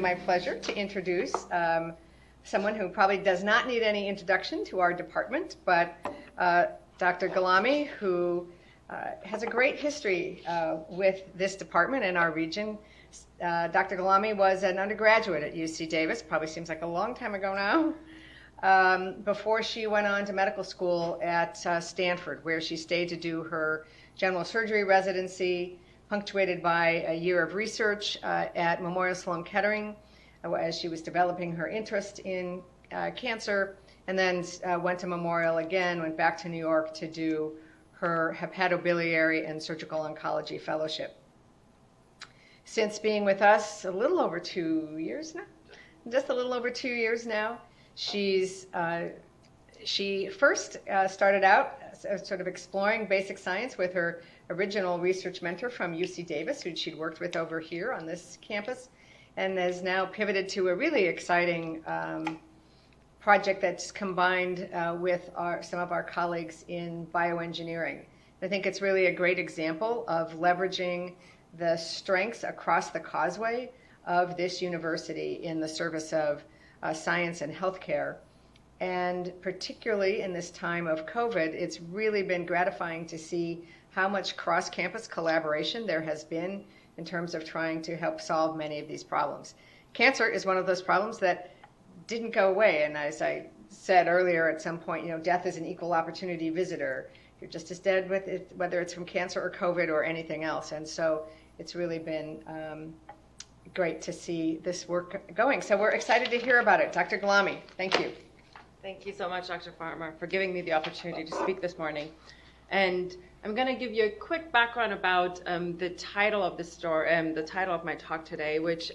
my pleasure to introduce someone who probably does not need any introduction to our department, but Dr. Gholami, who has a great history with this department in our region. Dr. Gholami was an undergraduate at UC Davis, probably seems like a long time ago now, before she went on to medical school at Stanford, where she stayed to do her general surgery residency, punctuated by a year of research at Memorial Sloan Kettering as she was developing her interest in cancer, and then went to Memorial again, went back to New York to do her hepatobiliary and surgical oncology fellowship. Since being with us a little over 2 years now, just a little over 2 years now, she first started out sort of exploring basic science with her original research mentor from UC Davis, who she'd worked with over here on this campus, and has now pivoted to a really exciting project that's combined with some of our colleagues in bioengineering. I think it's really a great example of leveraging the strengths across the causeway of this university in the service of science and healthcare. And particularly in this time of COVID, it's really been gratifying to see how much cross-campus collaboration there has been in terms of trying to help solve many of these problems. Cancer is one of those problems that didn't go away, and as I said earlier at some point, death is an equal opportunity visitor. You're just as dead with it, whether it's from cancer or COVID or anything else. And so it's really been great to see this work going. So we're excited to hear about it. Dr. Gholami, thank you. Thank you so much, Dr. Farmer, for giving me the opportunity to speak this morning. And I'm going to give you a quick background about the title of the story, the title of my talk today, which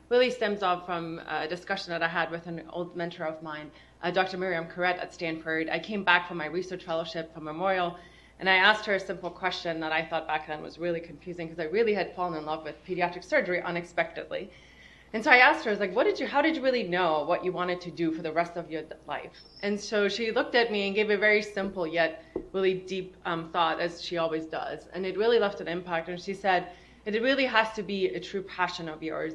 really stems off from a discussion that I had with an old mentor of mine, Dr. Miriam Corrett at Stanford. I came back from my research fellowship from Memorial, and I asked her a simple question that I thought back then was really confusing because I really had fallen in love with pediatric surgery unexpectedly. And so I asked her, I was like, how did you really know what you wanted to do for the rest of your life? And so she looked at me and gave a very simple yet really deep thought, as she always does. And it really left an impact. And she said, it really has to be a true passion of yours.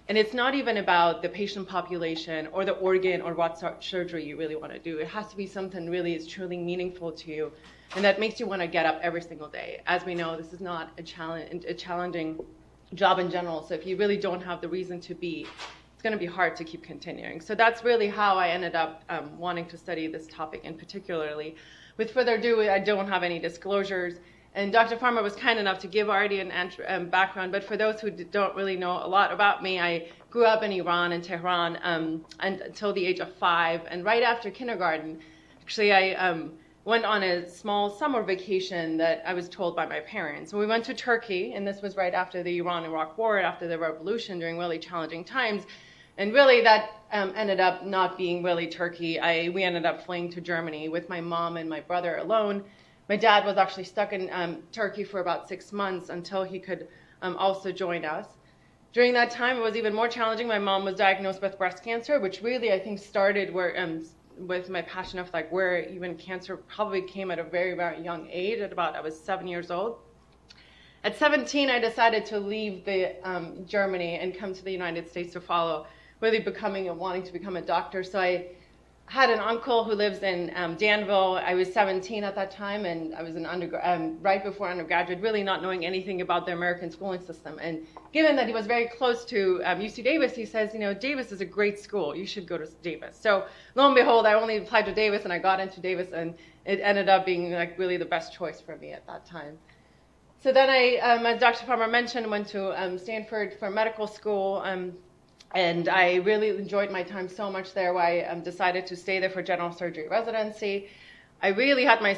And it's not even about the patient population or the organ or what surgery you really want to do. It has to be something really is truly meaningful to you and that makes you want to get up every single day. As we know, this is not a challenging job in general. So if you really don't have the reason to be, it's going to be hard to keep continuing. So that's really how I ended up wanting to study this topic in particularly. With further ado, I don't have any disclosures. And Dr. Farmer was kind enough to give already an background, but for those who don't really know a lot about me, I grew up in Iran, in Tehran, until the age of 5. And right after kindergarten, actually, I went on a small summer vacation that I was told by my parents. And we went to Turkey, and this was right after the Iran-Iraq War, after the revolution, during really challenging times. And really that ended up not being really Turkey. We ended up fleeing to Germany with my mom and my brother alone. My dad was actually stuck in Turkey for about 6 months until he could also join us. During that time, it was even more challenging. My mom was diagnosed with breast cancer, which really, I think, started with my passion of where even cancer probably came at a very, very young age. I was 7 years old. At 17, I decided to leave Germany and come to the United States to follow really wanting to become a doctor. So I had an uncle who lives in Danville. I was 17 at that time, and I was right before undergraduate, really not knowing anything about the American schooling system. And given that he was very close to UC Davis, he says, Davis is a great school. You should go to Davis. So lo and behold, I only applied to Davis, and I got into Davis, and it ended up being really the best choice for me at that time. So then I, as Dr. Farmer mentioned, went to Stanford for medical school. And I really enjoyed my time so much there, why I decided to stay there for general surgery residency. I really had my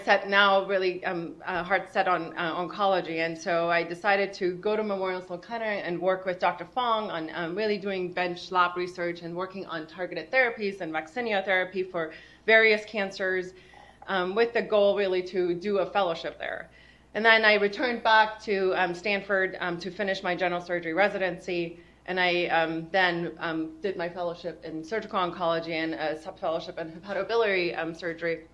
heart set on oncology, and so I decided to go to Memorial Sloan Kettering and work with Dr. Fong on really doing bench lab research and working on targeted therapies and vaccinia therapy for various cancers, with the goal really to do a fellowship there. And then I returned back to Stanford to finish my general surgery residency. And I then did my fellowship in surgical oncology and a sub-fellowship in hepatobiliary surgery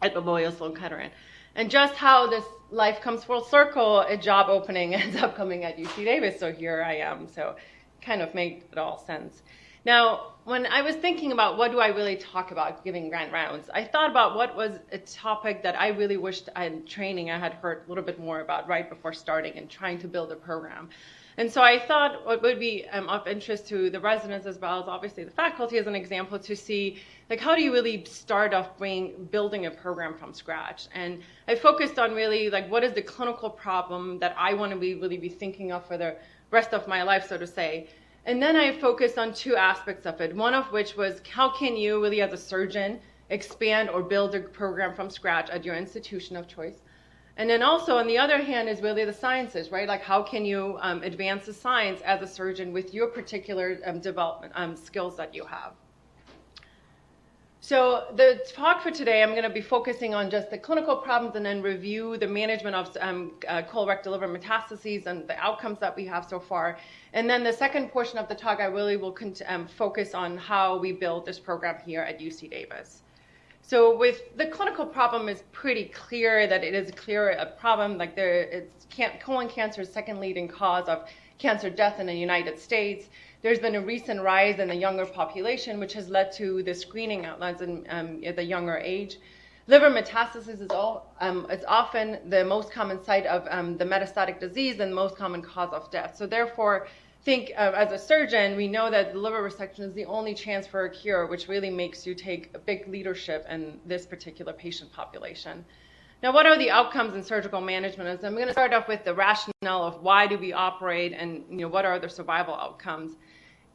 at Memorial Sloan Kettering. And just how this life comes full circle, a job opening ends up coming at UC Davis, so here I am. So kind of made it all sense. Now, when I was thinking about what do I really talk about giving grant rounds, I thought about what was a topic that I really wished in training I had heard a little bit more about right before starting and trying to build a program. And so I thought what would be of interest to the residents as well as obviously the faculty as an example to see, like, how do you really start off building a program from scratch? And I focused on really, like, what is the clinical problem that I want to really be thinking of for the rest of my life, so to say. And then I focused on two aspects of it, one of which was how can you really as a surgeon expand or build a program from scratch at your institution of choice. And then also on the other hand is really the sciences, right? Like how can you advance the science as a surgeon with your particular development skills that you have. So the talk for today, I'm going to be focusing on just the clinical problems and then review the management of colorectal LiverMetastases and the outcomes that we have so far. And then the second portion of the talk, I really will focus on how we build this program here at UC Davis. So with the clinical problem, it's pretty clear that it is a problem. Like colon cancer is second leading cause of cancer death in the United States. There's been a recent rise in the younger population, which has led to the screening outlets at the younger age. Liver metastasis is it's often the most common site of the metastatic disease and most common cause of death. So therefore, as a surgeon, we know that liver resection is the only chance for a cure, which really makes you take a big leadership in this particular patient population. Now, what are the outcomes in surgical management? I'm going to start off with the rationale of why do we operate and what are the survival outcomes.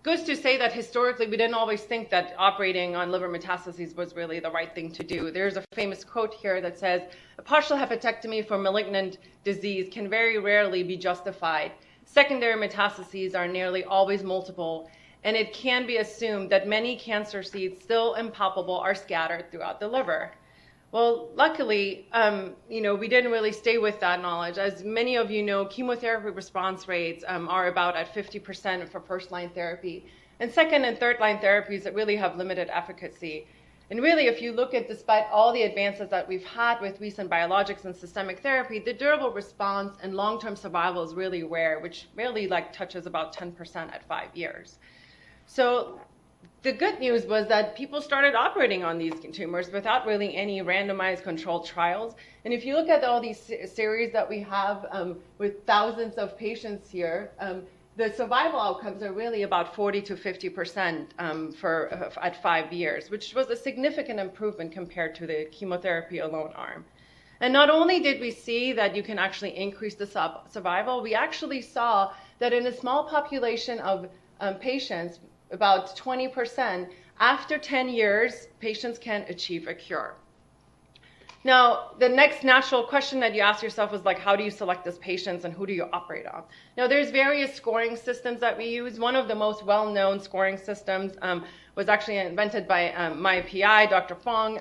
Goes to say that historically we didn't always think that operating on liver metastases was really the right thing to do. There's a famous quote here that says, a partial hepatectomy for malignant disease can very rarely be justified. Secondary metastases are nearly always multiple, and it can be assumed that many cancer seeds still impalpable are scattered throughout the liver. Well, luckily, we didn't really stay with that knowledge. As many of you know, chemotherapy response rates are about at 50% for first-line therapy. And second and third-line therapies that really have limited efficacy. And really, if you look at, despite all the advances that we've had with recent biologics and systemic therapy, the durable response and long-term survival is really rare, which really touches about 10% at 5 years. So the good news was that people started operating on these tumors without really any randomized controlled trials. And if you look at all these series that we have with thousands of patients here, the survival outcomes are really about 40 to 50% at 5 years, which was a significant improvement compared to the chemotherapy alone arm. And not only did we see that you can actually increase the survival, we actually saw that in a small population of patients, about 20%, after 10 years, patients can achieve a cure. Now, the next natural question that you ask yourself is how do you select these patients and who do you operate on? Now, there's various scoring systems that we use. One of the most well-known scoring systems was actually invented by my PI, Dr. Fong,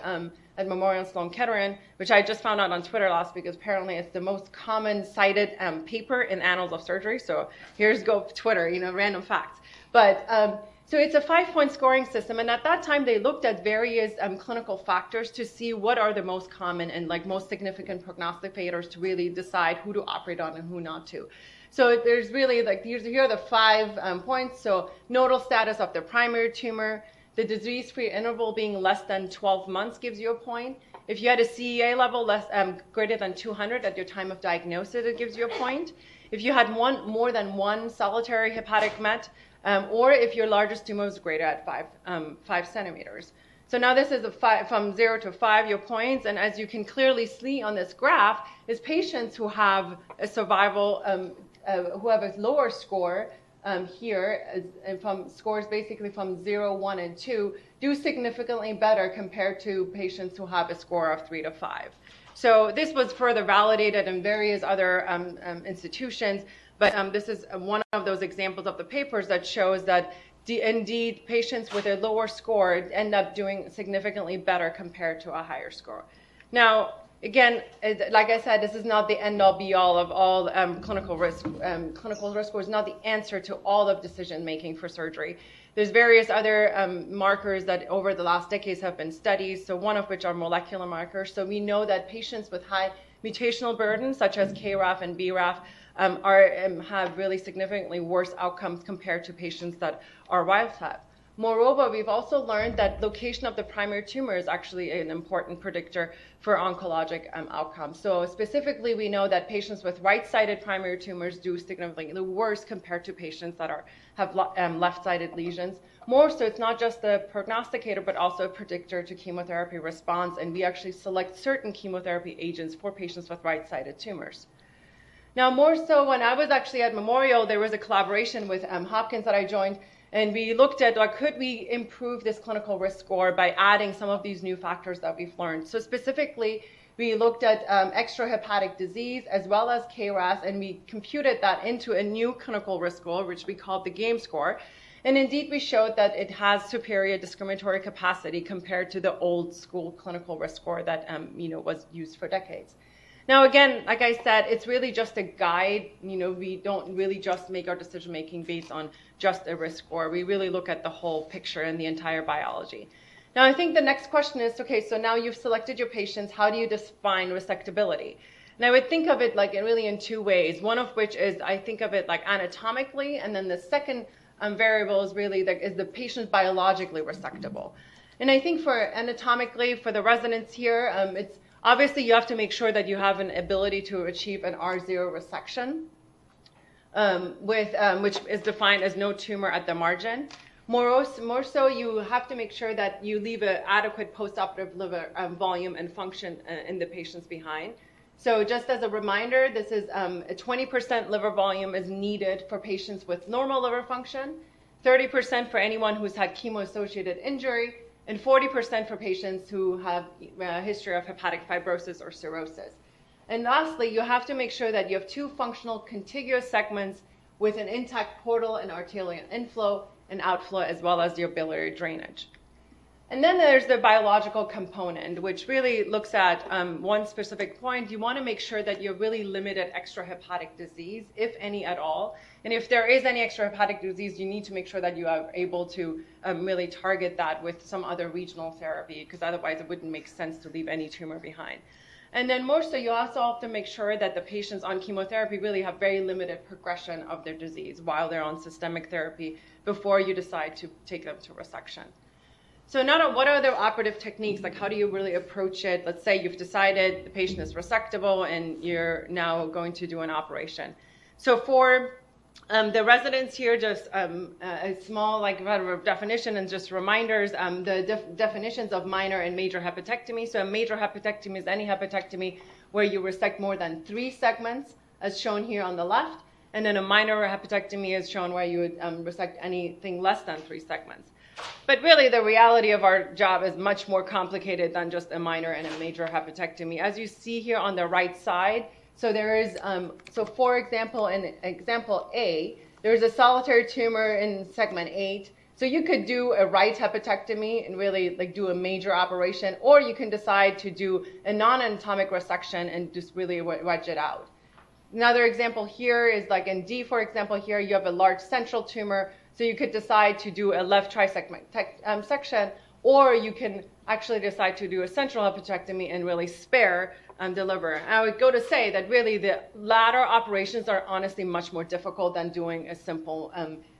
at Memorial Sloan Kettering, which I just found out on Twitter last week, because apparently it's the most common cited paper in Annals of Surgery. So here's go Twitter, random facts. But so it's a 5-point scoring system, and at that time they looked at various clinical factors to see what are the most common and most significant prognosticators to really decide who to operate on and who not to. So there's really here are the 5 points. So nodal status of the primary tumor, the disease-free interval being less than 12 months gives you a point. If you had a CEA level greater than 200 at your time of diagnosis, it gives you a point. If you had more than one solitary hepatic met, or if your largest tumor was greater at 5 centimeters. So now this is from 0 to 5 your points, and as you can clearly see on this graph, is patients who have a survival, who have a lower score here, and from scores basically from 0, 1, and 2, do significantly better compared to patients who have a score of 3 to 5. So this was further validated in various other institutions. But this is one of those examples of the papers that shows that indeed patients with a lower score end up doing significantly better compared to a higher score. Now, again, like I said, this is not the end-all be-all of all clinical risk. Clinical risk score is not the answer to all of decision-making for surgery. There's various other markers that over the last decades have been studied, so one of which are molecular markers. So we know that patients with high mutational burden, such as KRAF and BRAF, have really significantly worse outcomes compared to patients that are wild type. Moreover, we've also learned that location of the primary tumor is actually an important predictor for oncologic outcomes. So specifically, we know that patients with right-sided primary tumors do significantly worse compared to patients that have left-sided lesions. More so, it's not just a prognosticator, but also a predictor to chemotherapy response, and we actually select certain chemotherapy agents for patients with right-sided tumors. Now, more so, when I was actually at Memorial, there was a collaboration with Hopkins that I joined, and we looked at could we improve this clinical risk score by adding some of these new factors that we've learned. So specifically, we looked at extrahepatic disease as well as KRAS, and we computed that into a new clinical risk score, which we called the GAME score. And indeed, we showed that it has superior discriminatory capacity compared to the old school clinical risk score that was used for decades. Now, again, like I said, it's really just a guide. We don't really just make our decision making based on just a risk score. We really look at the whole picture and the entire biology. Now, I think the next question is, okay, so now you've selected your patients. How do you define resectability? And I would think of it really in two ways. One of which is I think of it like anatomically, and then the second variable is really is the patient biologically resectable. And I think for anatomically, for the residents here, it's obviously you have to make sure that you have an ability to achieve an R0 resection, which is defined as no tumor at the margin. More so, you have to make sure that you leave an adequate postoperative liver volume and function in the patients behind. So just as a reminder, this is a 20% liver volume is needed for patients with normal liver function, 30% for anyone who's had chemo-associated injury, and 40% for patients who have a history of hepatic fibrosis or cirrhosis. And lastly, you have to make sure that you have two functional contiguous segments with an intact portal and arterial inflow and outflow, as well as your biliary drainage. And then there's the biological component, which really looks at one specific point. You want to make sure that you're really limited extrahepatic disease, if any at all. And if there is any extrahepatic disease, you need to make sure that you are able to really target that with some other regional therapy, because otherwise it wouldn't make sense to leave any tumor behind. And then more so, you also have to make sure that the patients on chemotherapy really have very limited progression of their disease while they're on systemic therapy before you decide to take them to resection. So now what are the operative techniques? Like, how do you really approach it? Let's say you've decided the patient is resectable and you're now going to do an operation. So for the residents here, just a small definition and just reminders, the definitions of minor and major hepatectomy. So a major hepatectomy is any hepatectomy where you resect more than 3 segments, as shown here on the left. And then a minor hepatectomy is shown where you would resect anything less than 3 segments. But really, the reality of our job is much more complicated than just a minor and a major hepatectomy. As you see here on the right side, so there is, for example, in example A, there's a solitary tumor in segment 8. So you could do a right hepatectomy and really do a major operation, or you can decide to do a non-anatomic resection and just really wedge it out. Another example here is in D, for example, here you have a large central tumor. So you could decide to do a left trisegment section, or you can actually decide to do a central hepatectomy and really spare the liver. I would go to say that really the latter operations are honestly much more difficult than doing a simple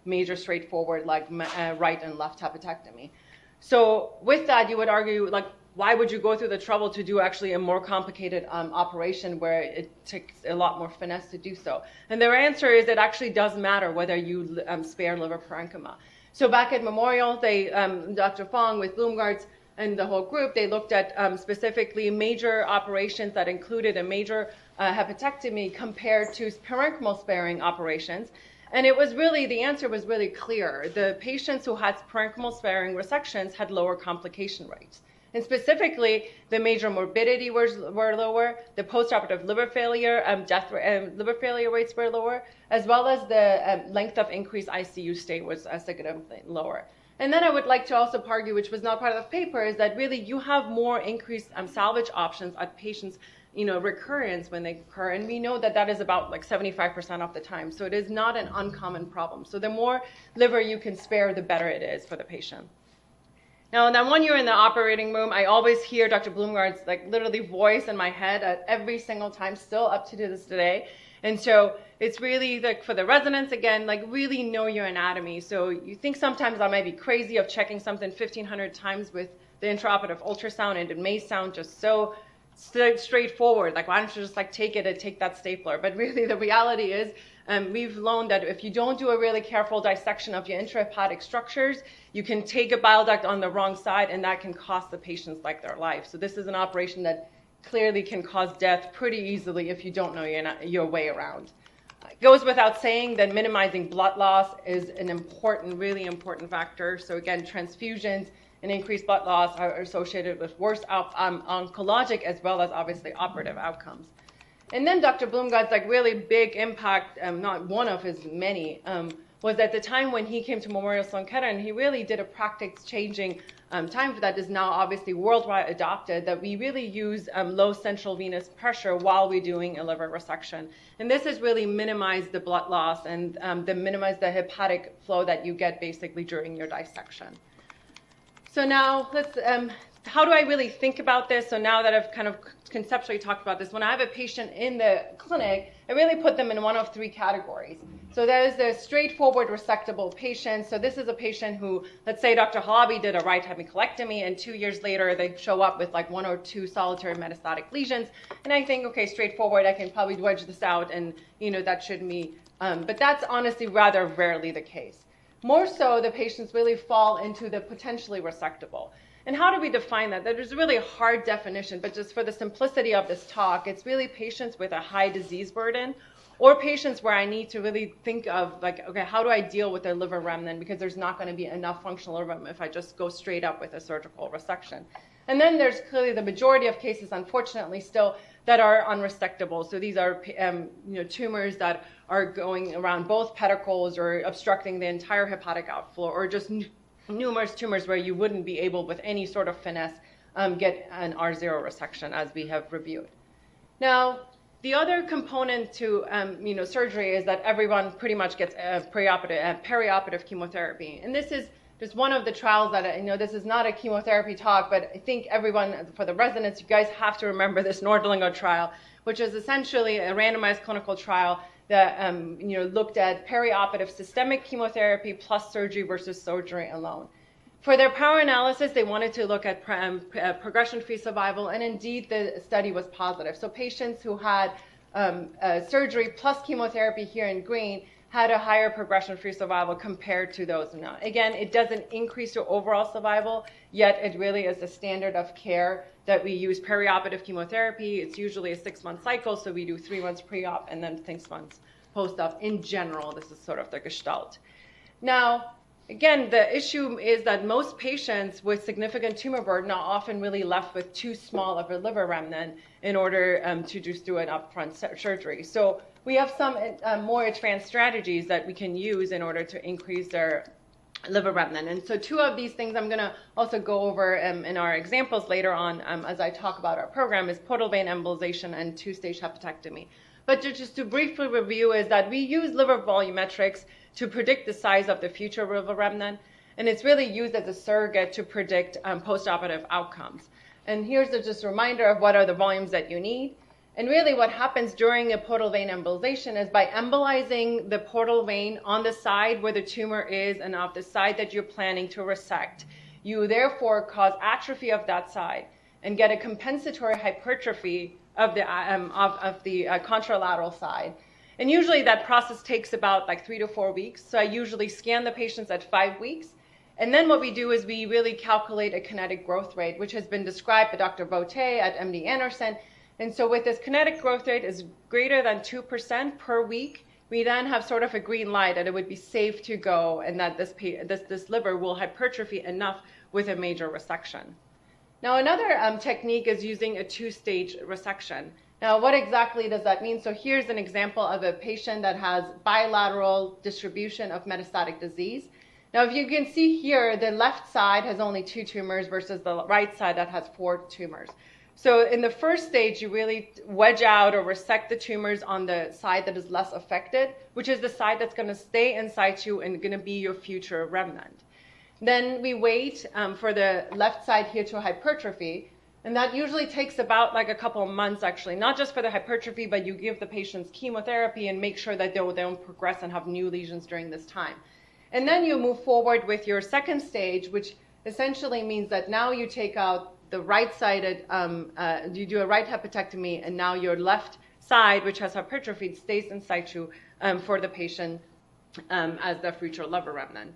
major straightforward right and left hepatectomy. So with that, you would argue why would you go through the trouble to do actually a more complicated operation where it takes a lot more finesse to do so? And their answer is it actually does matter whether you spare liver parenchyma. So back at Memorial, Dr. Fong with Bloomgart's and the whole group, they looked at specifically major operations that included a major hepatectomy compared to parenchymal sparing operations. And it was really, the answer was really clear. The patients who had parenchymal sparing resections had lower complication rates. And specifically, the major morbidity were lower, the postoperative liver failure, liver failure rates were lower, as well as the length of increased ICU stay was significantly lower. And then I would like to also argue, which was not part of the paper, is that really you have more increased salvage options at patients' recurrence when they occur. And we know that that is about 75% of the time. So it is not an uncommon problem. So the more liver you can spare, the better it is for the patient. Now, then when you're in the operating room, I always hear Dr. Blumgard's like literally voice in my head at every single time, still up to this day. And so it's really like for the residents, again, like really know your anatomy. So you think sometimes I might be crazy of checking something 1,500 times with the intraoperative ultrasound, and it may sound just so straightforward. Like, why don't you just like take it and take that stapler? But really the reality is we've learned that if you don't do a really careful dissection of your intrahepatic structures, you can take a bile duct on the wrong side, and that can cost the patients like their life. So this is an operation that clearly can cause death pretty easily if you don't know your way around. It goes without saying that minimizing blood loss is an important, really important factor. So again, transfusions and increased blood loss are associated with worse oncologic as well as obviously operative outcomes. And then Dr. Blumgard's like really big impact, not one of his many, was at the time when he came to Memorial Sloan Kettering, he really did a practice-changing time that is now obviously worldwide adopted, that we really use low central venous pressure while we're doing a liver resection. And this has really minimized the blood loss and minimize the hepatic flow that you get basically during your dissection. So now let's, how do I really think about this? So now that I've kind of conceptually talked about this, when I have a patient in the clinic, I really put them in one of three categories. So there's the straightforward resectable patient. So this is a patient who, let's say Dr. Gholami did a right hemicolectomy, and 2 years later they show up with like 1 or 2 solitary metastatic lesions. And I think, okay, straightforward, I can probably wedge this out, and that shouldn't be, but that's honestly rather rarely the case. More so, the patients really fall into the potentially resectable. And how do we define that? There's really a hard definition, but just for the simplicity of this talk, it's really patients with a high disease burden or patients where I need to really think of like, okay, how do I deal with their liver remnant, because there's not going to be enough functional liver remnant if I just go straight up with a surgical resection. And then there's clearly the majority of cases, unfortunately, still that are unresectable. So these are tumors that are going around both pedicles or obstructing the entire hepatic outflow, or just numerous tumors where you wouldn't be able, with any sort of finesse, get an R0 resection, as we have reviewed. Now, the other component to surgery is that everyone pretty much gets perioperative chemotherapy, and this is just one of the trials that this is not a chemotherapy talk, but I think everyone, for the residents, you guys have to remember this Nordlinger Trial, which is essentially a randomized clinical trial that looked at perioperative systemic chemotherapy plus surgery versus surgery alone. For their power analysis, they wanted to look at progression-free survival, and indeed the study was positive. So patients who had surgery plus chemotherapy here in green had a higher progression-free survival compared to those not. Again, it doesn't increase your overall survival, yet it really is a standard of care that we use perioperative chemotherapy. It's usually a 6-month cycle, so we do 3 months pre-op and then 6 months post-op. In general, this is sort of the gestalt. Now, again, the issue is that most patients with significant tumor burden are often really left with too small of a liver remnant in order to just do an upfront surgery. So we have some more advanced strategies that we can use in order to increase their liver remnant. And so 2 of these things I'm going to also go over in our examples later on as I talk about our program is portal vein embolization and 2-stage hepatectomy. But just to briefly review is that we use liver volumetrics to predict the size of the future liver remnant, and it's really used as a surrogate to predict postoperative outcomes. And here's just a reminder of what are the volumes that you need. And really what happens during a portal vein embolization is by embolizing the portal vein on the side where the tumor is and of the side that you're planning to resect, you therefore cause atrophy of that side and get a compensatory hypertrophy of the contralateral side. And usually that process takes about like 3 to 4 weeks. So I usually scan the patients at 5 weeks. And then what we do is we really calculate a kinetic growth rate, which has been described by Dr. Bote at MD Anderson. And so with this kinetic growth rate is greater than 2% per week, we then have sort of a green light that it would be safe to go and that this liver will hypertrophy enough with a major resection. Now another technique is using a 2-stage resection. Now what exactly does that mean? So here's an example of a patient that has bilateral distribution of metastatic disease. Now if you can see here, the left side has only 2 tumors versus the right side that has 4 tumors. So in the first stage, you really wedge out or resect the tumors on the side that is less affected, which is the side that's going to stay in situ and going to be your future remnant. Then we wait for the left side here to hypertrophy. And that usually takes about like a couple of months, actually, not just for the hypertrophy, but you give the patients chemotherapy and make sure that they don't progress and have new lesions during this time. And then you move forward with your second stage, which essentially means that now you take out the right-sided, you do a right hepatectomy, and now your left side, which has hypertrophy, stays in situ for the patient as the future liver remnant.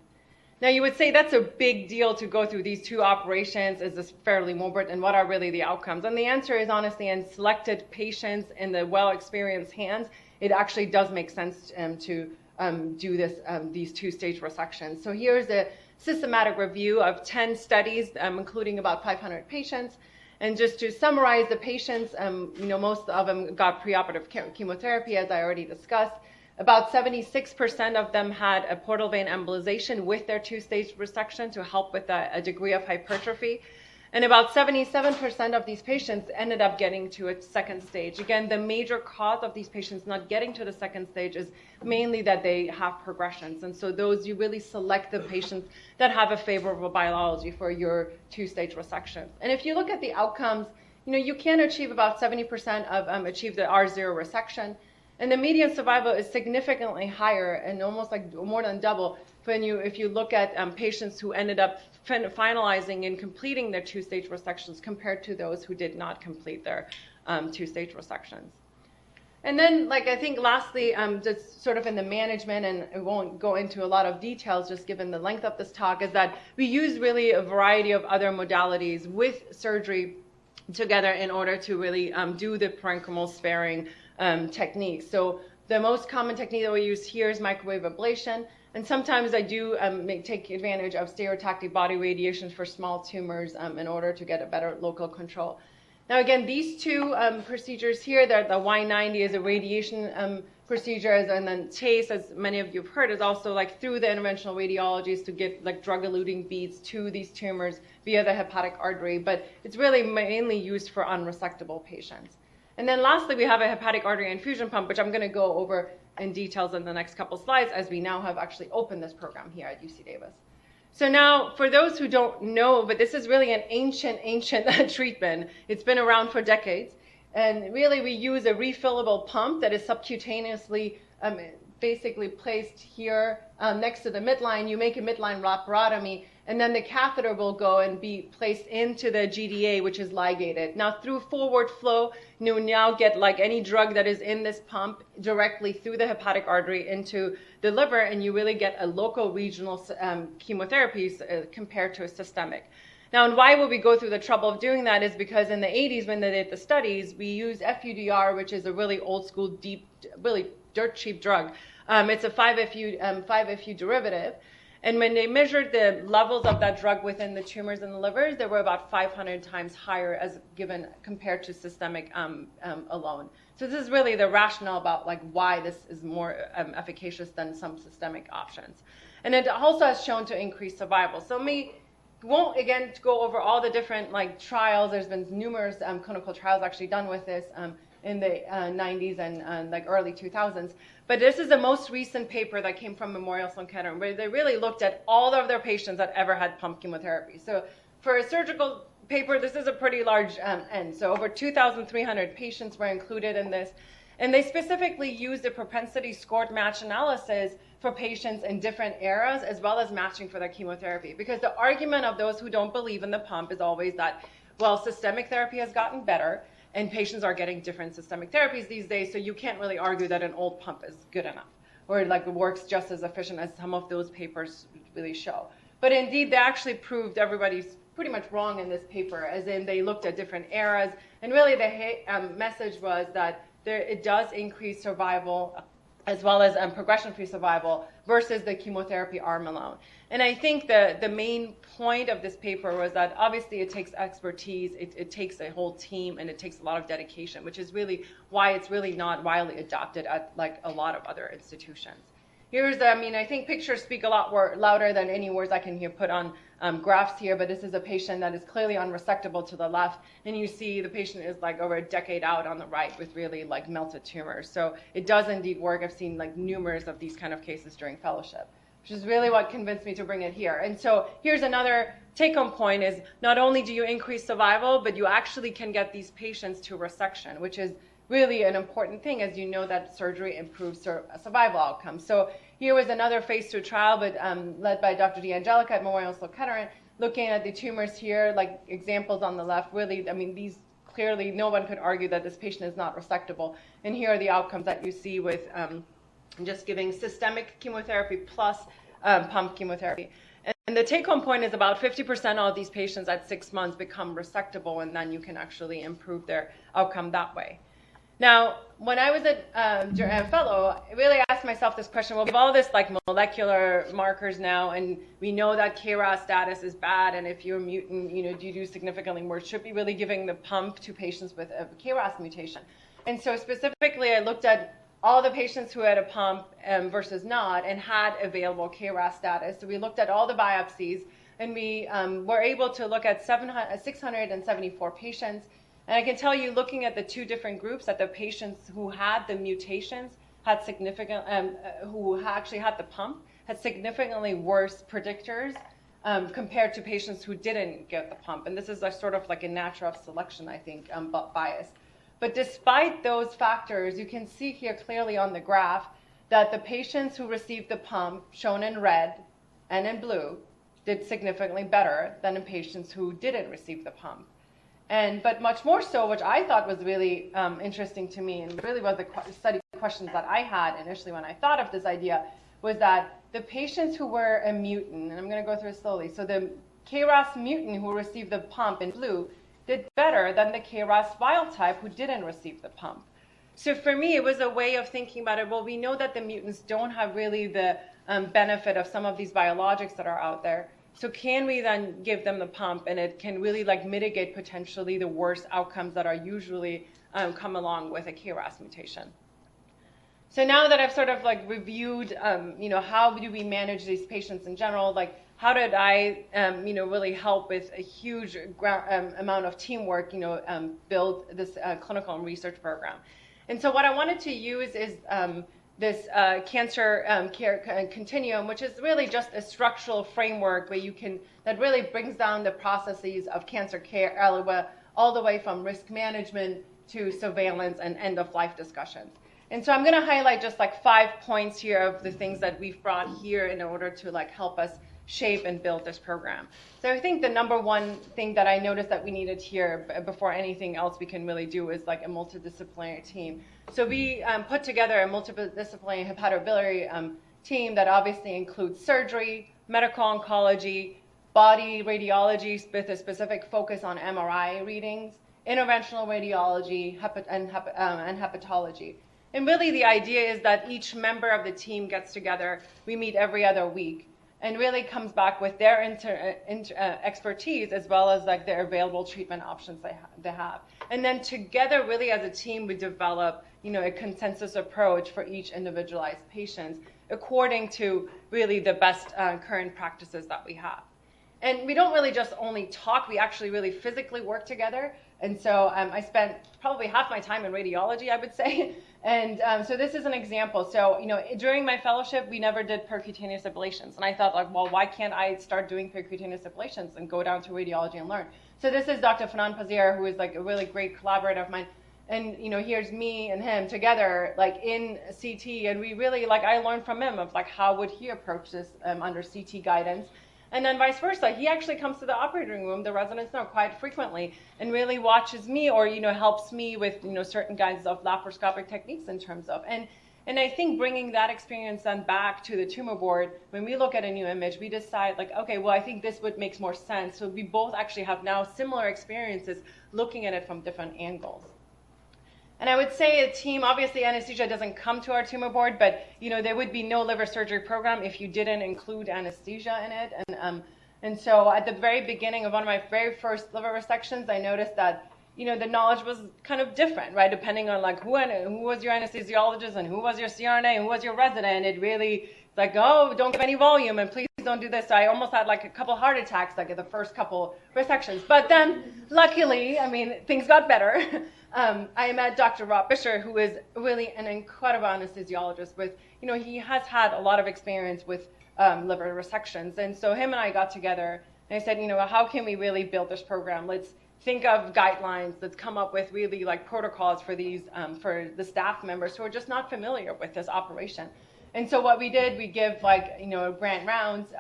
Now, you would say that's a big deal to go through these two operations. Is this fairly morbid, and what are really the outcomes? And the answer is, honestly, in selected patients in the well-experienced hands, it actually does make sense to do these two-stage resections. So here's a systematic review of 10 studies, including about 500 patients. And just to summarize the patients, most of them got preoperative chemotherapy, as I already discussed. About 76% of them had a portal vein embolization with their two-stage resection to help with a degree of hypertrophy. And about 77% of these patients ended up getting to a second stage. Again, the major cause of these patients not getting to the second stage is mainly that they have progressions. And so those, you really select the patients that have a favorable biology for your two-stage resection. And if you look at the outcomes, you can achieve about 70% of achieve the R0 resection. And the median survival is significantly higher and almost like more than double if you look at patients who ended up finalizing and completing their two-stage resections compared to those who did not complete their two-stage resections. And then, I think lastly, just sort of in the management, and I won't go into a lot of details just given the length of this talk, is that we use really a variety of other modalities with surgery together in order to really do the parenchymal sparing techniques. So the most common technique that we use here is microwave ablation. And sometimes I do take advantage of stereotactic body radiation for small tumors in order to get a better local control. Now, again, these two procedures here, the Y90 is a radiation procedure, and then TACE, as many of you have heard, is also through the interventional radiologies to get drug-eluting beads to these tumors via the hepatic artery. But it's really mainly used for unresectable patients. And then lastly, we have a hepatic artery infusion pump, which I'm going to go over in details in the next couple slides, as we now have actually opened this program here at UC Davis. So now, for those who don't know, but this is really an ancient treatment. It's been around for decades. And really, we use a refillable pump that is subcutaneously basically placed here next to the midline. You make a midline laparotomy, and then the catheter will go and be placed into the GDA, which is ligated. Now, through forward flow, you now get any drug that is in this pump directly through the hepatic artery into the liver, and you really get a local regional chemotherapy compared to a systemic. Now, and why would we go through the trouble of doing that is because in the 80s, when they did the studies, we used FUDR, which is a really old school, deep, really dirt cheap drug. It's a 5-FU derivative. And when they measured the levels of that drug within the tumors in the livers, they were about 500 times higher as given compared to systemic alone. So this is really the rationale about why this is more efficacious than some systemic options. And it also has shown to increase survival. So we won't, again, go over all the different trials. There's been numerous clinical trials actually done with this in the 90s and early 2000s. But this is the most recent paper that came from Memorial Sloan Kettering, where they really looked at all of their patients that ever had pump chemotherapy. So for a surgical paper, this is a pretty large N. So over 2,300 patients were included in this. And they specifically used a propensity scored match analysis for patients in different eras, as well as matching for their chemotherapy. Because the argument of those who don't believe in the pump is always that, well, systemic therapy has gotten better, and patients are getting different systemic therapies these days, so you can't really argue that an old pump is good enough, or it works just as efficient as some of those papers really show. But indeed, they actually proved everybody's pretty much wrong in this paper, as in they looked at different eras, and really the message was that it does increase survival as well as progression-free survival versus the chemotherapy arm alone. And I think the main point of this paper was that obviously it takes expertise, it takes a whole team, and it takes a lot of dedication, which is really why it's really not widely adopted at a lot of other institutions. I think pictures speak a lot more louder than any words I can put on graphs here, but this is a patient that is clearly unresectable to the left, and you see the patient is over a decade out on the right with really melted tumors. So it does indeed work. I've seen numerous of these kind of cases during fellowship. which is really what convinced me to bring it here. And so here's another take-home point is not only do you increase survival, but you actually can get these patients to resection, which is really an important thing, as you know that surgery improves survival outcomes. So here was another phase 2 trial, but led by Dr. D'Angelica at Memorial Sloan Kettering, looking at the tumors here, like examples on the left. Really, I mean, these clearly, no one could argue that this patient is not resectable. And here are the outcomes that you see with just giving systemic chemotherapy plus pump chemotherapy. And the take-home point is about 50% of these patients at 6 months become resectable, and then you can actually improve their outcome that way. Now, when I was a fellow, I really asked myself this question, well, we have all this like molecular markers now, and we know that KRAS status is bad, and if you're mutant, do you do significantly worse? Should be really giving the pump to patients with a KRAS mutation. And so specifically, I looked at all the patients who had a pump versus not and had available KRAS status. So we looked at all the biopsies, and we were able to look at 674 patients. And I can tell you, looking at the two different groups, that the patients who had the mutations had significant, who actually had the pump, had significantly worse predictors compared to patients who didn't get the pump. And this is sort of like a natural selection, I think, bias. But despite those factors, you can see here clearly on the graph that the patients who received the pump, shown in red and in blue, did significantly better than the patients who didn't receive the pump. But much more so, which I thought was really interesting to me, and really was the study questions that I had initially when I thought of this idea, was that the patients who were a mutant, and I'm going to go through it slowly, so the KRAS mutant who received the pump in blue did better than the KRAS wild type who didn't receive the pump. So for me, it was a way of thinking about it, well, we know that the mutants don't have really the benefit of some of these biologics that are out there. So can we then give them the pump, and it can really mitigate potentially the worst outcomes that are usually come along with a KRAS mutation. So now that I've sort of reviewed, how do we manage these patients in general, how did I, really help with a huge amount of teamwork, build this clinical and research program. And so what I wanted to use is this cancer care continuum, which is really just a structural framework where that really brings down the processes of cancer care all the way from risk management to surveillance and end-of-life discussions. And so I'm going to highlight just 5 points here of the things that we've brought here in order to help us shape and build this program. So I think the number one thing that I noticed that we needed here before anything else we can really do is a multidisciplinary team. So we put together a multidisciplinary hepatobiliary team that obviously includes surgery, medical oncology, body radiology with a specific focus on MRI readings, interventional radiology, and hepatology. And really the idea is that each member of the team gets together, we meet every other week, and really comes back with their expertise as well as their available treatment options they have. And then together, really as a team, we develop a consensus approach for each individualized patient according to really the best current practices that we have. And we don't really just only talk, we actually really physically work together. And so I spent probably half my time in radiology, I would say. And so this is an example. So, during my fellowship, we never did percutaneous ablations. And I thought, well, why can't I start doing percutaneous ablations and go down to radiology and learn? So this is Dr. Fanan Pazier, who is a really great collaborator of mine. And, here's me and him together, in CT. And we really, I learned from him of, how would he approach this under CT guidance. And then vice versa, he actually comes to the operating room, the residents know, quite frequently, and really watches me or, helps me with, certain kinds of laparoscopic techniques in terms of. And I think bringing that experience then back to the tumor board, when we look at a new image, we decide okay, well, I think this would make more sense. So we both actually have now similar experiences looking at it from different angles. And I would say a team, obviously anesthesia doesn't come to our tumor board, but there would be no liver surgery program if you didn't include anesthesia in it. And so at the very beginning of one of my very first liver resections, I noticed that the knowledge was kind of different, right? Depending on who was your anesthesiologist and who was your CRNA and who was your resident. It really oh, don't give any volume and please don't do this. I almost had a couple heart attacks at the first couple resections. But then luckily, things got better. I met Dr. Rob Fisher, who is really an incredible anesthesiologist with, he has had a lot of experience with liver resections. And so him and I got together and I said, how can we really build this program? Let's think of guidelines. Let's come up with really like protocols for these, for the staff members who are just not familiar with this operation. And so what we did, we give grant rounds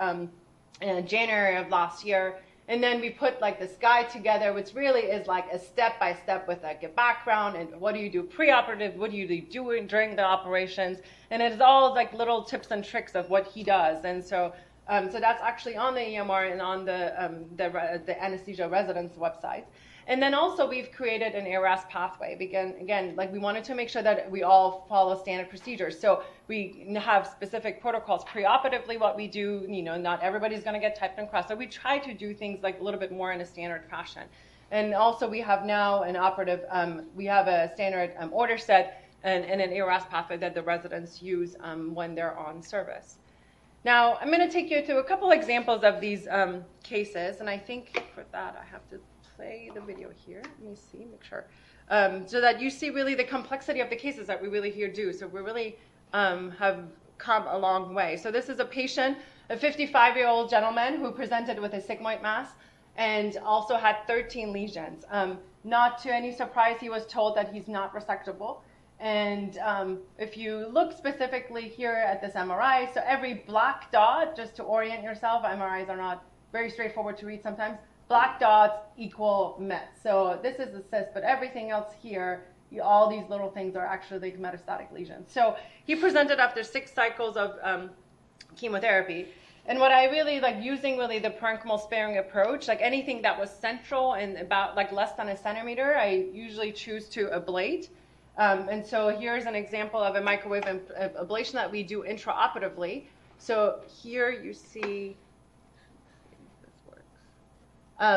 in January of last year. And then we put like this guide together, which really is like a step-by-step with like a background and what do you do preoperative, what do you do during the operations, and it's all like little tips and tricks of what he does. And so, so that's actually on the EMR and on the anesthesia residence website. And then also we've created an ARAS pathway. Again, like we wanted to make sure that we all follow standard procedures. So we have specific protocols preoperatively, what we do, not everybody's gonna get typed and crossed. So we try to do things like a little bit more in a standard fashion. And also we have now an operative, we have a standard order set and an ARAS pathway that the residents use when they're on service. Now, I'm gonna take you through a couple examples of these cases, and I think for that I have to play the video here. Let me see, make sure. So that you see really the complexity of the cases that we really here do. So we really have come a long way. So this is a patient, a 55-year-old gentleman who presented with a sigmoid mass and also had 13 lesions. Not to any surprise, he was told that he's not resectable. And if you look specifically here at this MRI, so every black dot, just to orient yourself, MRIs are not very straightforward to read sometimes, black dots equal Met. So this is the cyst, but everything else here, all these little things are actually like metastatic lesions. So he presented after 6 cycles of chemotherapy. And what I really like using really the parenchymal sparing approach, like anything that was central and about like less than a centimeter, I usually choose to ablate. And so here's an example of a microwave ablation that we do intraoperatively. So here you see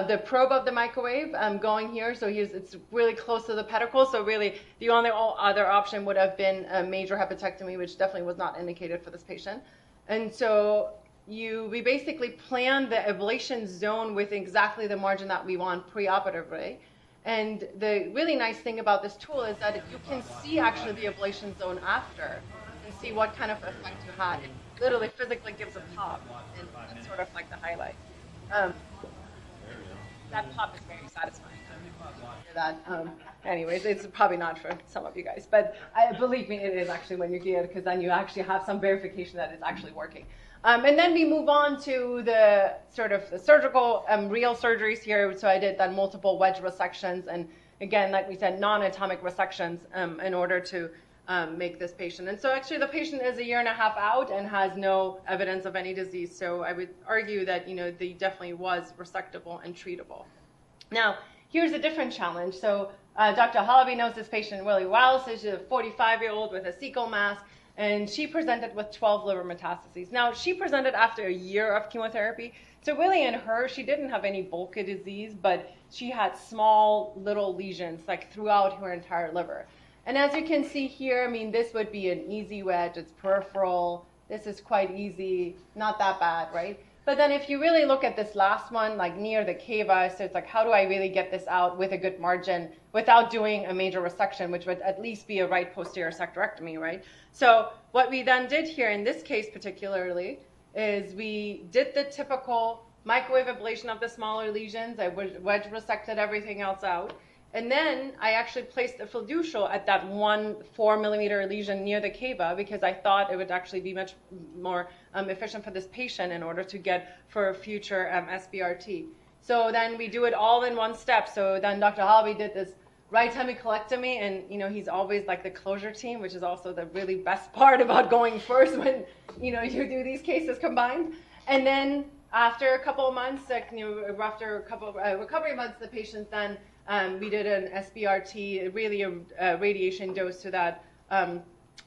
the probe of the microwave going here. So it's really close to the pedicle. So really the only other option would have been a major hepatectomy, which definitely was not indicated for this patient. And so we basically plan the ablation zone with exactly the margin that we want preoperatively. And the really nice thing about this tool is that you can see actually the ablation zone after and see what kind of effect you had. It literally physically gives a pop, and that's sort of like the highlight. That pop is very satisfying. That, anyways, it's probably not for some of you guys, but believe me, it is actually when you get it, because then you actually have some verification that it's actually working. And then we move on to the sort of the surgical, real surgeries here. So I did then multiple wedge resections, and again, like we said, non-atomic resections in order to make this patient. And so actually the patient is 1.5 years out and has no evidence of any disease. So I would argue that, they definitely was resectable and treatable. Now, here's a different challenge. So Dr. Gholami knows this patient really well. So she's a 45-year-old with a cecal mass, and she presented with 12 liver metastases. Now, she presented after 1 year of chemotherapy. So really in her, she didn't have any bulk disease, but she had small little lesions like throughout her entire liver. And as you can see here, I mean, this would be an easy wedge. It's peripheral. This is quite easy, not that bad, right? But then if you really look at this last one, like near the cava, so it's like, how do I really get this out with a good margin without doing a major resection, which would at least be a right posterior sectorectomy, right? So what we then did here in this case particularly is we did the typical microwave ablation of the smaller lesions. I wedge resected everything else out. And then I actually placed a fiducial at that 1 4-millimeter lesion near the cava because I thought it would actually be much more efficient for this patient in order to get for future SBRT. So then we do it all in one step. So then Dr. Gholami did this right hemicolectomy, and he's always like the closure team, which is also the really best part about going first when you do these cases combined. And then after a couple of months, after a couple of recovery months, the patient then we did an SBRT, really a radiation dose to that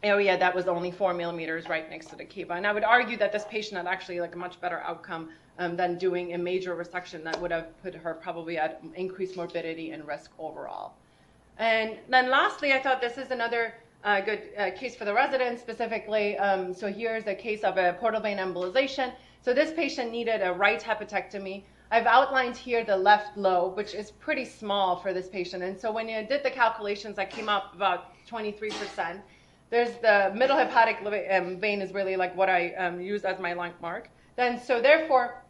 area that was only 4 millimeters right next to the cava. And I would argue that this patient had actually like a much better outcome than doing a major resection that would have put her probably at increased morbidity and risk overall. And then lastly, I thought this is another good case for the residents specifically. So here's a case of a portal vein embolization. So this patient needed a right hepatectomy. I've outlined here the left lobe, which is pretty small for this patient. And so when you did the calculations, I came up about 23%. There's the middle hepatic vein is really like what I use as my landmark. Then, so therefore,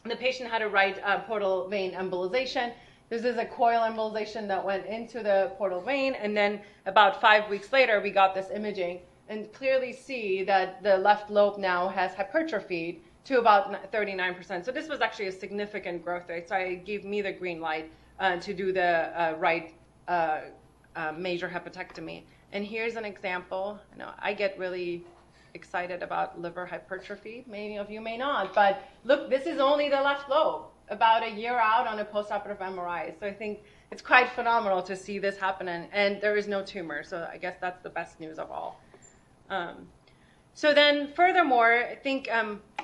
the patient had a right portal vein embolization. This is a coil embolization that went into the portal vein, and then about 5 weeks later, we got this imaging and clearly see that the left lobe now has hypertrophied to about 39%. So this was actually a significant growth rate. So it gave me the green light to do the right major hepatectomy. And here's an example. I get really excited about liver hypertrophy. Many of you may not, but look, this is only the left lobe, about a year out on a postoperative MRI. So I think it's quite phenomenal to see this happen, and there is no tumor. So I guess that's the best news of all. So then furthermore, I think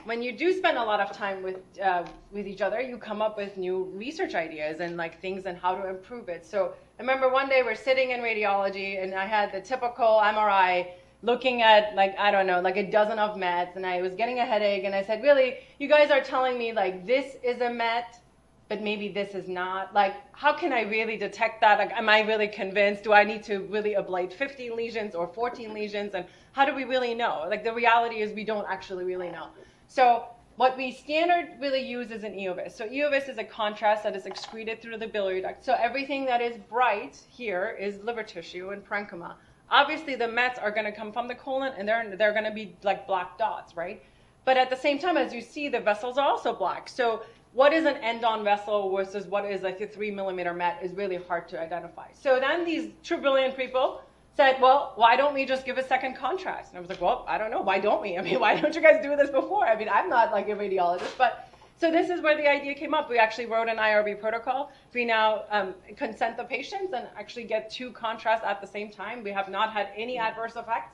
when you do spend a lot of time with each other, you come up with new research ideas and like things and how to improve it. So I remember one day we're sitting in radiology and I had the typical MRI looking at like, I don't know, like a dozen of mets, and I was getting a headache, and I said, really, you guys are telling me like this is a met, but maybe this is not. Like, how can I really detect that? Like, am I really convinced? Do I need to really ablate 15 lesions or 14 lesions? And how do we really know? Like, the reality is we don't actually really know. So what we standard really use is an EOVIS. So EOVIS is a contrast that is excreted through the biliary duct. So everything that is bright here is liver tissue and parenchyma. Obviously, the mets are going to come from the colon, and they're going to be like black dots, right? But at the same time, as you see, the vessels are also black. So what is an end-on vessel versus what is like a 3 millimeter met is really hard to identify. So then these 2 brilliant people said, well, why don't we just give a second contrast? And I was like, well, I don't know. Why don't we? I mean, why don't you guys do this before? I mean, I'm not like a radiologist, but so this is where the idea came up. We actually wrote an IRB protocol. We now consent the patients and actually get 2 contrasts at the same time. We have not had any adverse effects,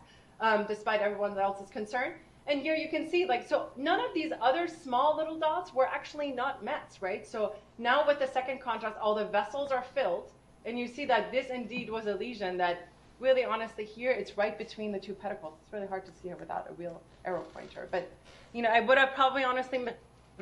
despite everyone else's concern. And here you can see, like, so none of these other small little dots were actually not mets, right? So now with the second contrast, all the vessels are filled, and you see that this indeed was a lesion that really, honestly, here, it's right between the 2 pedicles. It's really hard to see it without a real arrow pointer. But, I would have probably honestly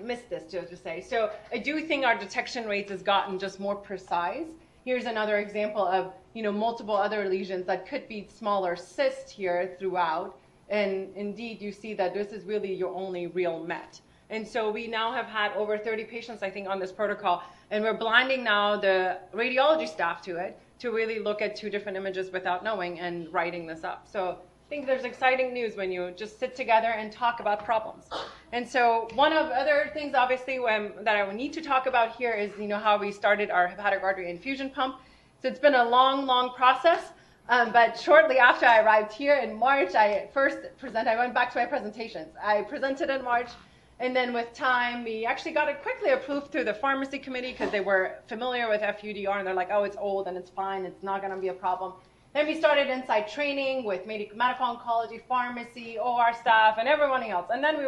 missed this, to say. So I do think our detection rates has gotten just more precise. Here's another example of, multiple other lesions that could be smaller cysts here throughout. And indeed, you see that this is really your only real met. And so we now have had over 30 patients, I think, on this protocol. And we're blinding now the radiology staff to it to really look at 2 different images without knowing and writing this up. So I think there's exciting news when you just sit together and talk about problems. And so one of other things, obviously, that I would need to talk about here is, how we started our hepatic artery infusion pump. So it's been a long, long process. But shortly after I arrived here in March, I went back to my presentations. I presented in March, and then with time, we actually got it quickly approved through the pharmacy committee because they were familiar with FUDR, and they're like, oh, it's old and it's fine, it's not going to be a problem. Then we started inside training with medical oncology, pharmacy, OR staff, and everyone else. And then we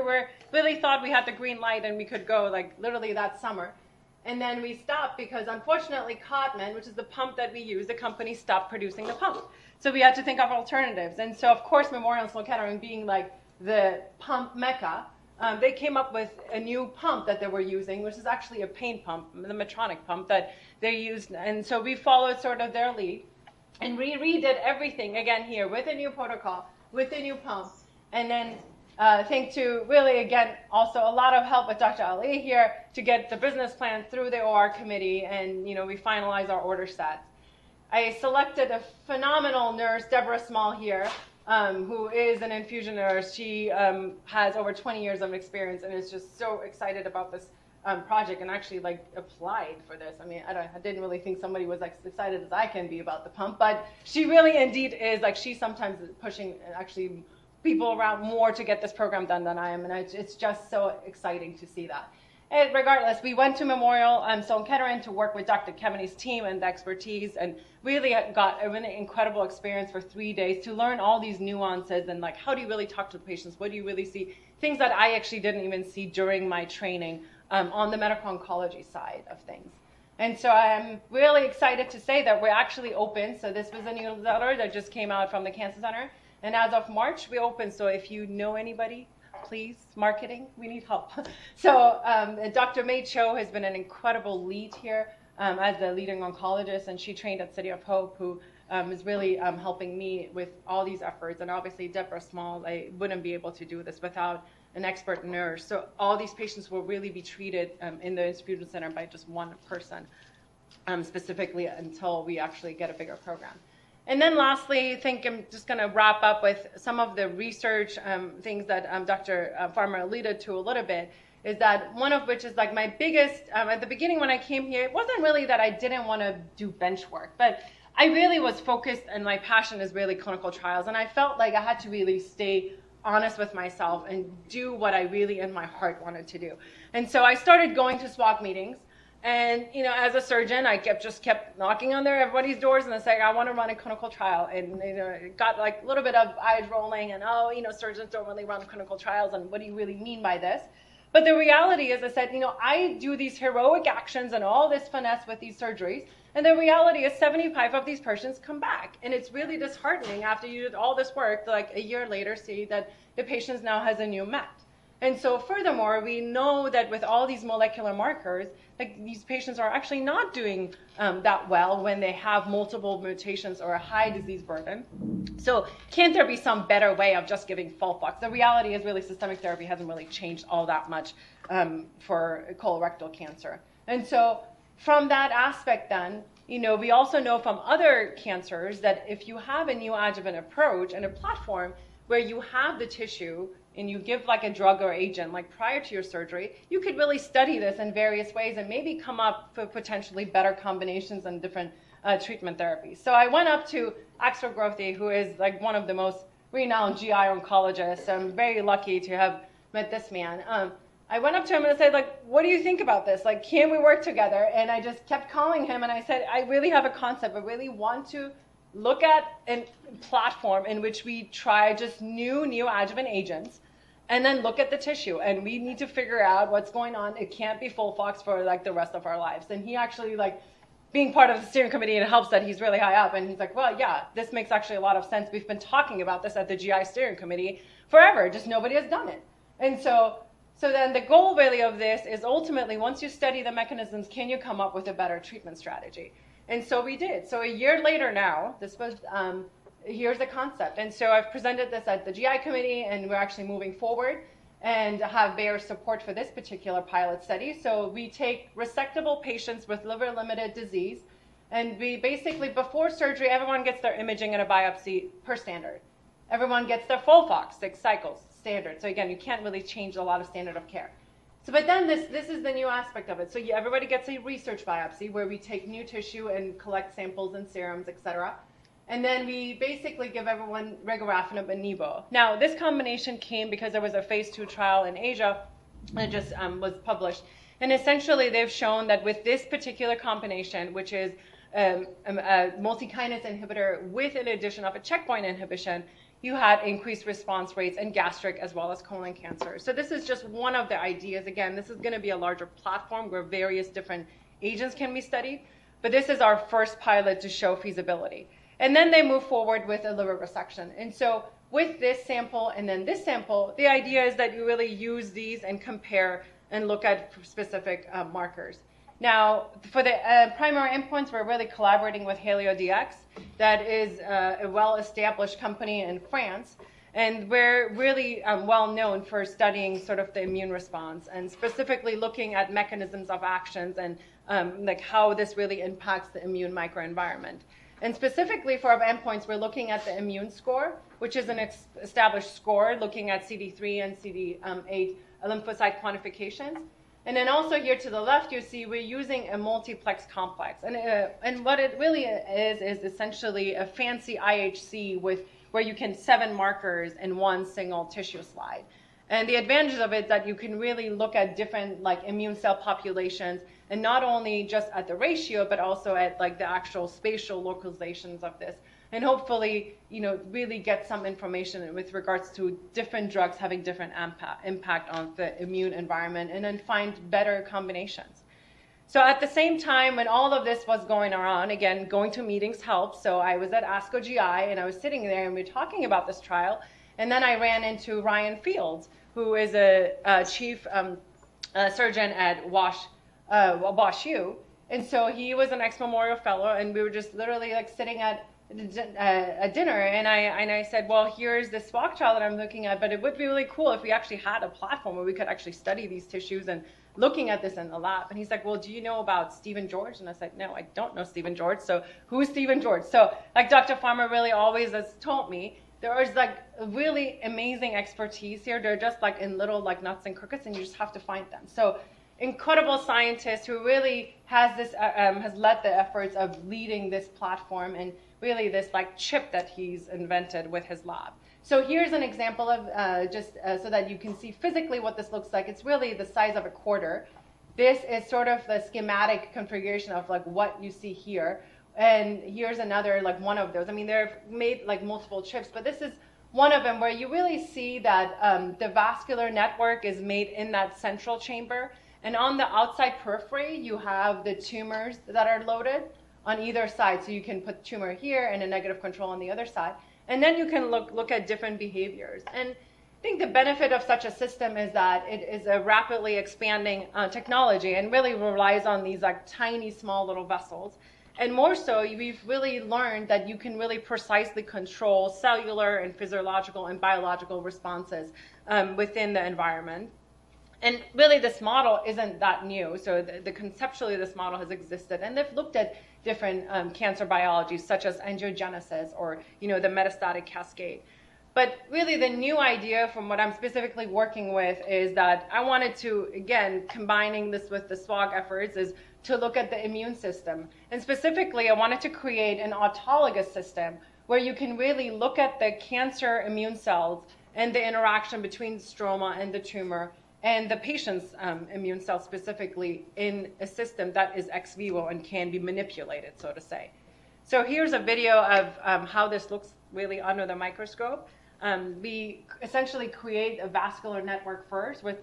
really thought we had the green light and we could go like literally that summer. And then we stopped because, unfortunately, Codman, which is the pump that we use, the company stopped producing the pump. So we had to think of alternatives. And so, of course, Memorial Sloan Kettering being like the pump mecca, they came up with a new pump that they were using, which is actually a pain pump, the Medtronic pump that they used. And so we followed sort of their lead. And we redid everything, again, here with a new protocol, with a new pump. And then thanks to really, again, also a lot of help with Dr. Ali here to get the business plan through the OR committee, and we finalized our order sets. I selected a phenomenal nurse, Deborah Small here, who is an infusion nurse. She has over 20 years of experience and is just so excited about this project and actually applied for this. I mean, I didn't really think somebody was as excited as I can be about the pump, but she really indeed is. She's sometimes pushing actually people around more to get this program done than I am, and it's just so exciting to see that. And regardless, we went to Memorial Sloan Kettering to work with Dr. Kemeny's team and the expertise, and really got an incredible experience for 3 days to learn all these nuances and how do you really talk to the patients, what do you really see, things that I actually didn't even see during my training on the medical oncology side of things. And so I'm really excited to say that we're actually open. So this was a newsletter that just came out from the Cancer Center. And as of March, we open. So if you know anybody please, marketing, we need help. So Dr. May Cho has been an incredible lead here as the leading oncologist, and she trained at City of Hope, who is really helping me with all these efforts. And obviously Deborah Small, I wouldn't be able to do this without an expert nurse. So all these patients will really be treated in the infusion center by just one person specifically until we actually get a bigger program. And then lastly, I think I'm just going to wrap up with some of the research things that Dr. Farmer alluded to a little bit, is that one of which is like my biggest, at the beginning when I came here, it wasn't really that I didn't want to do bench work, but I really was focused, and my passion is really clinical trials, and I felt like I had to really stay honest with myself and do what I really in my heart wanted to do. And so I started going to SWOG meetings. And, you know, as a surgeon, I just kept knocking on everybody's doors and saying, I want to run a clinical trial. And, you know, it got like a little bit of eyes rolling and, oh, you know, surgeons don't really run clinical trials. And what do you really mean by this? But the reality is, I said, you know, I do these heroic actions and all this finesse with these surgeries. And the reality is 75 of these patients come back. And it's really disheartening after you did all this work, like a year later, see that the patient now has a new MET. And so furthermore, we know that with all these molecular markers, like these patients are actually not doing that well when they have multiple mutations or a high disease burden. So can't there be some better way of just giving FOLFOX? The reality is really systemic therapy hasn't really changed all that much for colorectal cancer. And so from that aspect then, you know, we also know from other cancers that if you have a neoadjuvant approach and a platform where you have the tissue and you give like a drug or agent like prior to your surgery, you could really study this in various ways and maybe come up for potentially better combinations and different treatment therapies. So I went up to Axel Grothe, who is like one of the most renowned GI oncologists. I'm very lucky to have met this man. I went up to him and I said, like, what do you think about this? Like, can we work together? And I just kept calling him and I said, I really have a concept. I really want to look at a platform in which we try just new neoadjuvant agents and then look at the tissue. And we need to figure out what's going on. It can't be FOLFOX for like the rest of our lives. And he actually, like, being part of the steering committee, it helps that he's really high up. And he's like, well, yeah, this makes actually a lot of sense. We've been talking about this at the GI steering committee forever, just nobody has done it. And so then the goal really of this is ultimately, once you study the mechanisms, can you come up with a better treatment strategy? And so we did. So a year later now, this was, here's the concept. And so I've presented this at the GI committee, and we're actually moving forward and have Bayer's support for this particular pilot study. So we take resectable patients with liver-limited disease, and we basically, before surgery, everyone gets their imaging and a biopsy per standard. Everyone gets their FOLFOX, 6 cycles, standard. So again, you can't really change a lot of standard of care. So, but then this is the new aspect of it. So everybody gets a research biopsy where we take new tissue and collect samples and serums, et cetera. And then we basically give everyone regorafenib and nivo. Now, this combination came because there was a phase 2 trial in Asia that just was published. And essentially, they've shown that with this particular combination, which is a multi-kinase inhibitor with an addition of a checkpoint inhibition, you had increased response rates in gastric as well as colon cancer. So this is just one of the ideas. Again, this is going to be a larger platform where various different agents can be studied. But this is our first pilot to show feasibility. And then they move forward with a liver resection. And so with this sample and then this sample, the idea is that you really use these and compare and look at specific markers. Now, for the primary endpoints, we're really collaborating with HalioDx. That is a well-established company in France. And we're really well known for studying sort of the immune response and specifically looking at mechanisms of actions and like how this really impacts the immune microenvironment. And specifically for our endpoints, we're looking at the immune score, which is an established score looking at CD3 and CD8 lymphocyte quantifications. And then also here to the left, you see we're using a multiplex complex. And what it really is essentially a fancy IHC where you can 7 markers in one single tissue slide. And the advantages of it is that you can really look at different like immune cell populations, and not only just at the ratio, but also at like the actual spatial localizations of this. And hopefully, you know, really get some information with regards to different drugs having different impact on the immune environment, and then find better combinations. So at the same time, when all of this was going on, again, going to meetings helped. So I was at ASCO GI, and I was sitting there, and we were talking about this trial. And then I ran into Ryan Fields, who is a chief surgeon at WashU. And so he was an ex-memorial fellow, and we were just literally like sitting at a dinner, and I said, well, here's this SWOG trial that I'm looking at, but it would be really cool if we actually had a platform where we could actually study these tissues and looking at this in the lab. And he's like, well, do you know about Stephen George? And I said, no, I don't know Stephen George. So who is Stephen George? So like Dr. Farmer really always has told me, there is like really amazing expertise here. They're just like in little like nuts and crickets, and you just have to find them. So incredible scientist who really has this has led the efforts of leading this platform and really this like chip that he's invented with his lab. So here's an example of so that you can see physically what this looks like. It's really the size of a quarter. This is sort of the schematic configuration of like what you see here. And here's another like one of those. I mean, they're made like multiple chips, but this is one of them where you really see that the vascular network is made in that central chamber. And on the outside periphery, you have the tumors that are loaded on either side. So you can put tumor here and a negative control on the other side. And then you can look at different behaviors. And I think the benefit of such a system is that it is a rapidly expanding technology and really relies on these like tiny, small little vessels. And more so, we've really learned that you can really precisely control cellular and physiological and biological responses within the environment. And really, this model isn't that new. So conceptually, this model has existed. And they've looked at different cancer biologies, such as angiogenesis or, the metastatic cascade. But really, the new idea from what I'm specifically working with is that I wanted to, again, combining this with the SWOG efforts, is to look at the immune system. And specifically, I wanted to create an autologous system where you can really look at the cancer immune cells and the interaction between the stroma and the tumor and the patient's immune cells specifically in a system that is ex vivo and can be manipulated, so to say. So here's a video of how this looks really under the microscope. We essentially create a vascular network first with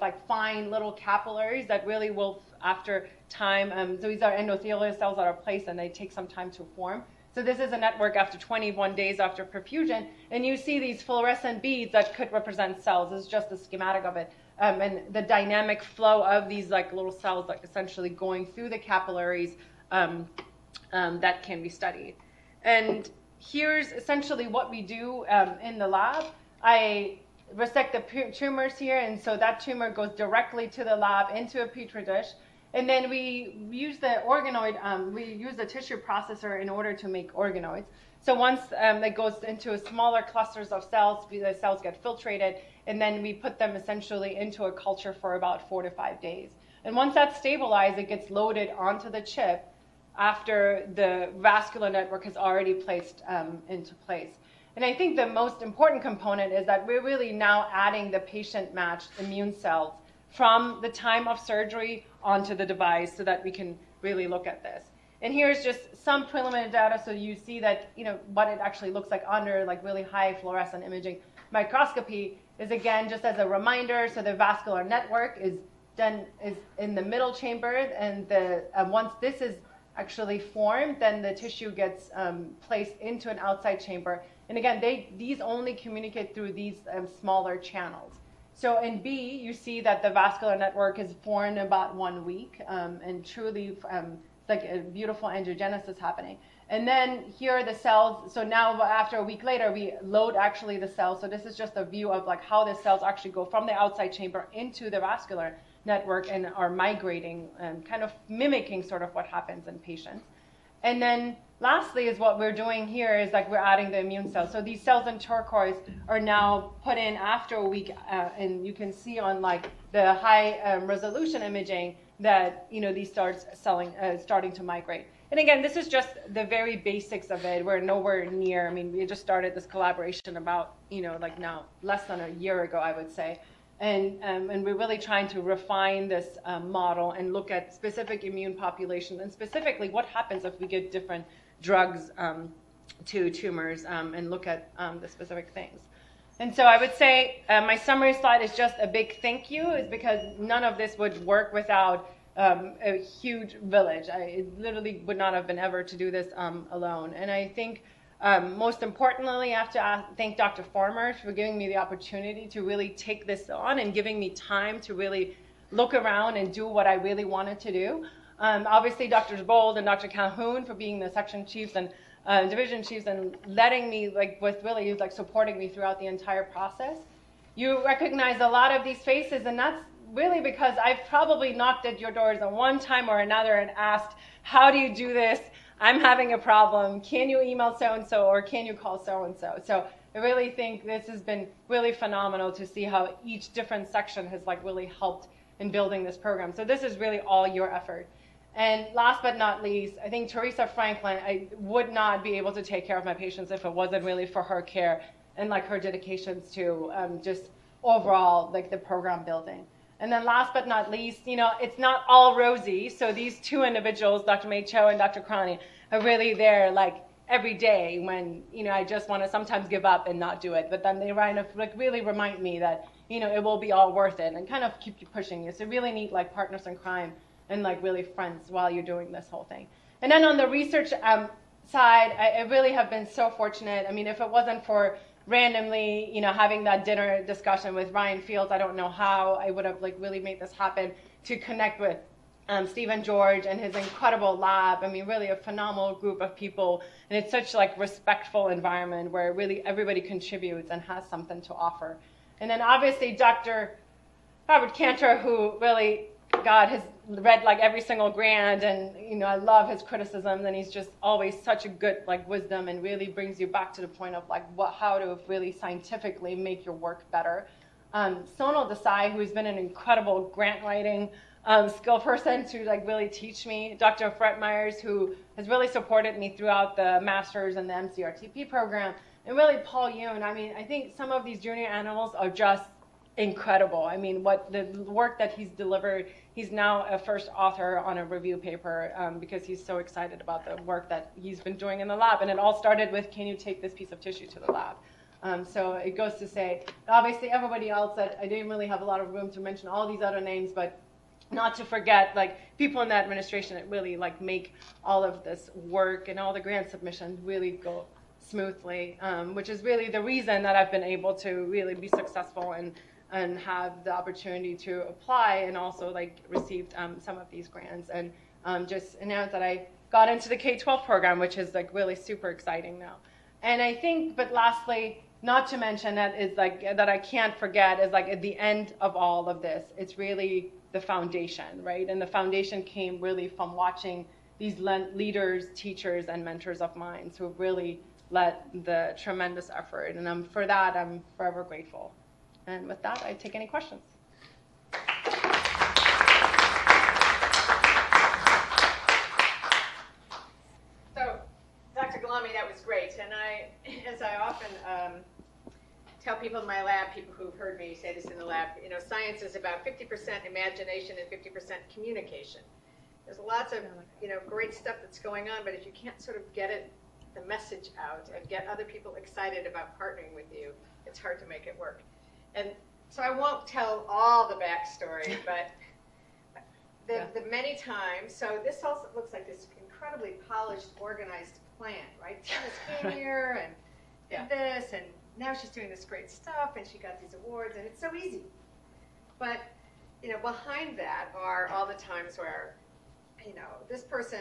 like fine little capillaries that really will, after time, so these are endothelial cells that are placed and they take some time to form. So this is a network after 21 days after perfusion, and you see these fluorescent beads that could represent cells. This is just a schematic of it. And the dynamic flow of these like little cells like essentially going through the capillaries that can be studied. And here's essentially what we do in the lab. I resect the tumors here, and so that tumor goes directly to the lab into a petri dish. And then we use the organoid, we use the tissue processor in order to make organoids. So once it goes into smaller clusters of cells, the cells get filtrated, and then we put them essentially into a culture for about 4 to 5 days. And once that's stabilized, it gets loaded onto the chip after the vascular network has already placed into place. And I think the most important component is that we're really now adding the patient-matched immune cells from the time of surgery onto the device so that we can really look at this. And here's just some preliminary data, so you see that what it actually looks like under like really high fluorescent imaging microscopy is, again, just as a reminder, so the vascular network is in the middle chamber, and once this is actually formed, then the tissue gets placed into an outside chamber. And again, these only communicate through these smaller channels. So in B, you see that the vascular network is formed in about 1 week, and truly it's like a beautiful angiogenesis happening. And then here are the cells. So now after a week later, we load actually the cells. So this is just a view of like how the cells actually go from the outside chamber into the vascular network and are migrating and kind of mimicking sort of what happens in patients. And then lastly is what we're doing here is like we're adding the immune cells. So these cells in turquoise are now put in after a week, and you can see on like the high resolution imaging that these starting to migrate. And again, this is just the very basics of it. We're nowhere near. I mean, we just started this collaboration about like now less than a year ago, I would say. And we're really trying to refine this model and look at specific immune populations and specifically what happens if we give different drugs to tumors and look at the specific things. And so I would say my summary slide is just a big thank you, is because none of this would work without a huge village. It literally would not have been ever to do this alone. And I think Most importantly, I have to thank Dr. Farmer for giving me the opportunity to really take this on and giving me time to really look around and do what I really wanted to do. Obviously, Dr. Bold and Dr. Calhoun for being the section chiefs and division chiefs and letting me, supporting me throughout the entire process. You recognize a lot of these faces, and that's really because I've probably knocked at your doors at one time or another and asked, how do you do this? I'm having a problem. Can you email so-and-so or can you call so-and-so? So I really think this has been really phenomenal to see how each different section has really helped in building this program. So this is really all your effort. And last but not least, I think Teresa Franklin, I would not be able to take care of my patients if it wasn't really for her care and her dedications to just overall the program building. And then last but not least, it's not all rosy. So these two individuals, Dr. May Cho and Dr. Krani, are really there every day when, I just want to sometimes give up and not do it. But then they really remind me that, it will be all worth it and kind of keep you pushing you. So really neat partners in crime and really friends while you're doing this whole thing. And then on the research side, I really have been so fortunate. I mean, if it wasn't for randomly, having that dinner discussion with Ryan Fields, I don't know how I would have really made this happen, to connect with Stephen George and his incredible lab. I mean, really a phenomenal group of people, and it's such respectful environment where really everybody contributes and has something to offer. And then obviously Dr. Robert Cantor, who really, God, has read every single grant, and I love his criticisms, and he's just always such a good wisdom, and really brings you back to the point of how to really scientifically make your work better. Sonal Desai, who's been an incredible grant writing skill person to really teach me. Dr. Fred Myers, who has really supported me throughout the master's and the MCRTP program, and really Paul Yoon. I mean, I think some of these junior animals are just incredible. I mean, what the work that he's delivered, he's now a first author on a review paper because he's so excited about the work that he's been doing in the lab. And it all started with, can you take this piece of tissue to the lab? So it goes to say, obviously everybody else, that I didn't really have a lot of room to mention all these other names, but not to forget people in the administration that really make all of this work and all the grant submissions really go smoothly, which is really the reason that I've been able to really be successful and have the opportunity to apply and also received some of these grants, and just announced that I got into the K-12 program, which is really super exciting now. And I think, but lastly, not to mention that is that I can't forget is at the end of all of this, it's really the foundation, right? And the foundation came really from watching these leaders, teachers, and mentors of mine who really led the tremendous effort, and for that I'm forever grateful. And with that, I take any questions. So, Dr. Gholami, that was great. And as I often tell people in my lab, people who've heard me say this in the lab, science is about 50% imagination and 50% communication. There's lots of, great stuff that's going on, but if you can't sort of get the message out and get other people excited about partnering with you, it's hard to make it work. And so I won't tell all the backstory, but the many times, so this also looks like this incredibly polished, organized plan, right? She just came here and did this, and now she's doing this great stuff, and she got these awards, and it's so easy. But, behind that are all the times where, this person,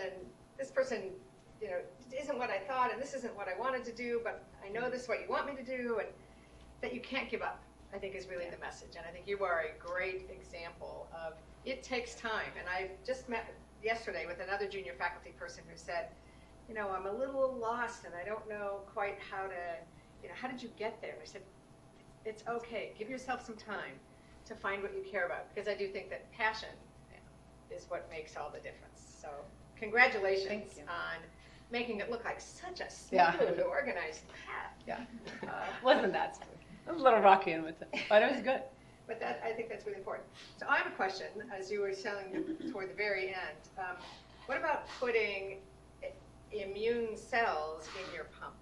isn't what I thought, and this isn't what I wanted to do, but I know this is what you want me to do, and that you can't give up, I think, is really the message. And I think you are a great example of it takes time. And I just met yesterday with another junior faculty person who said, I'm a little lost, and I don't know quite how to, how did you get there? And I said, it's okay. Give yourself some time to find what you care about, because I do think that passion is what makes all the difference. So congratulations on making it look like such a smooth, organized path. Yeah, wasn't that smooth? It was a little rocky in with it, but it was good. But I think that's really important. So I have a question, as you were telling toward the very end. What about putting immune cells in your pump?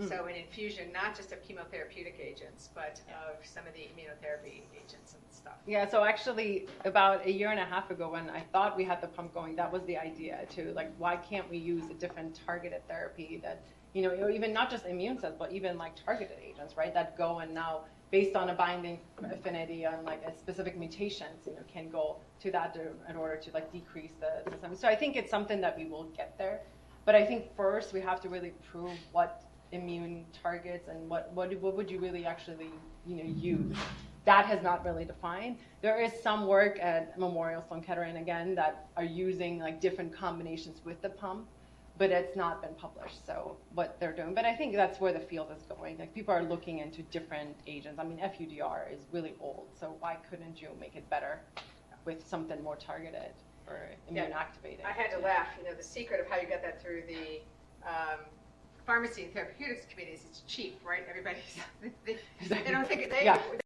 So an infusion, not just of chemotherapeutic agents, but of some of the immunotherapy agents and stuff. Yeah, so actually about a year and a half ago when I thought we had the pump going, that was the idea too. Why can't we use a different targeted therapy that, or even not just immune cells, but even like targeted agents, right, that go and now, based on a binding affinity on like a specific mutations, can go to that in order to like decrease the system. So I think it's something that we will get there. But I think first we have to really prove what immune targets and what would you really actually use. That has not really defined. There is some work at Memorial Sloan Kettering again that are using like different combinations with the pump, but it's not been published. So what they're doing, but I think that's where the field is going. Like people are looking into different agents. I mean, FUDR is really old, so why couldn't you make it better with something more targeted or immune activating? I had to laugh. The secret of how you get that through the pharmacy and therapeutics committees, it's cheap, right? Everybody's they don't think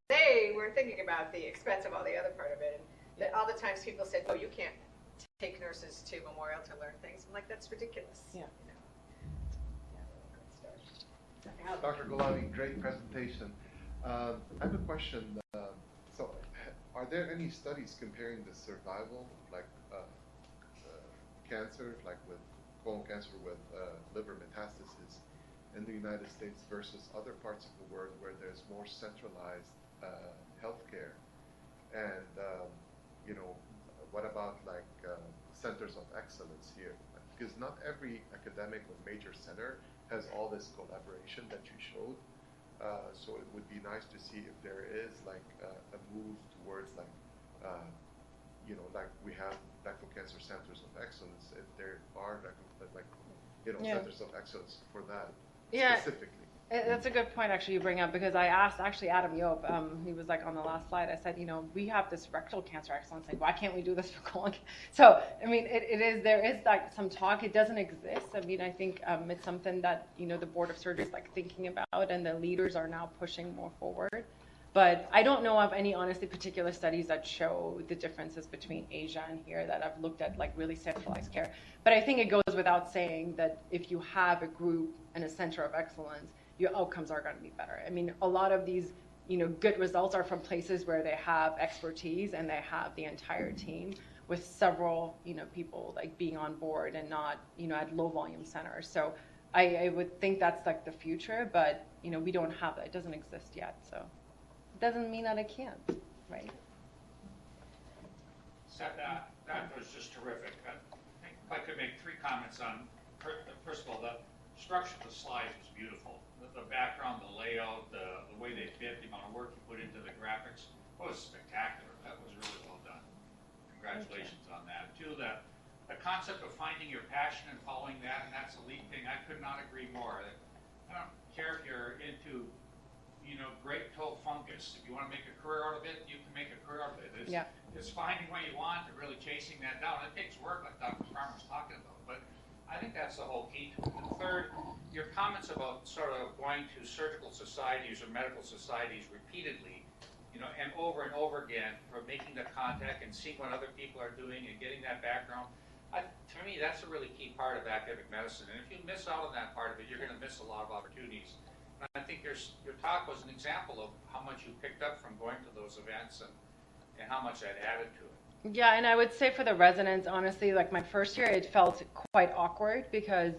they were thinking about the expense of all the other part of it. And all the times people said, "Oh, you can't take nurses to Memorial to learn things." I'm like, that's ridiculous. Yeah. Dr. Gholami, great presentation. I have a question. So, are there any studies comparing the survival, like cancer, like with colon cancer with liver metastases in the United States versus other parts of the world where there's more centralized healthcare? And, what about like centers of excellence here? Because not every academic or major center has all this collaboration that you showed. So it would be nice to see if there is like a move towards like, like we have rectal cancer centers of excellence. If there are centers of excellence for that specifically. That's a good point, actually, you bring up, because I asked, actually, Adam Yope, he was like on the last slide, I said, we have this rectal cancer excellence, like, why can't we do this for colon cancer? So, I mean, there is like some talk, it doesn't exist. I mean, I think it's something that, the Board of Surgery is like thinking about, and the leaders are now pushing more forward. But I don't know of any, honestly, particular studies that show the differences between Asia and here that I've looked at, like really centralized care. But I think it goes without saying that if you have a group and a center of excellence, your outcomes are going to be better. I mean, a lot of these, good results are from places where they have expertise and they have the entire team with several, people like being on board and not, at low volume centers. So I would think that's like the future, but, we don't have that. It doesn't exist yet. So it doesn't mean that it can't, right? So that was just terrific. I think if I could make 3 comments on, first of all, the structure of the slides was beautiful. The background, the layout, the way they fit, the amount of work you put into the graphics was spectacular. That was really well done. Congratulations on that. 2, the concept of finding your passion and following that, and that's the lead thing. I could not agree more. I don't care if you're into, great toe fungus. If you want to make a career out of it, you can make a career out of it. It's finding what you want and really chasing that down. It takes work, like Dr. Farmer was talking about, but I think that's the whole key to it. And third, your comments about sort of going to surgical societies or medical societies repeatedly, and over again for making the contact and seeing what other people are doing and getting that background. To me, that's a really key part of academic medicine. And if you miss out on that part of it, you're going to miss a lot of opportunities. And I think your talk was an example of how much you picked up from going to those events and how much that added to it. Yeah, and I would say for the residents, honestly, like my first year, it felt quite awkward because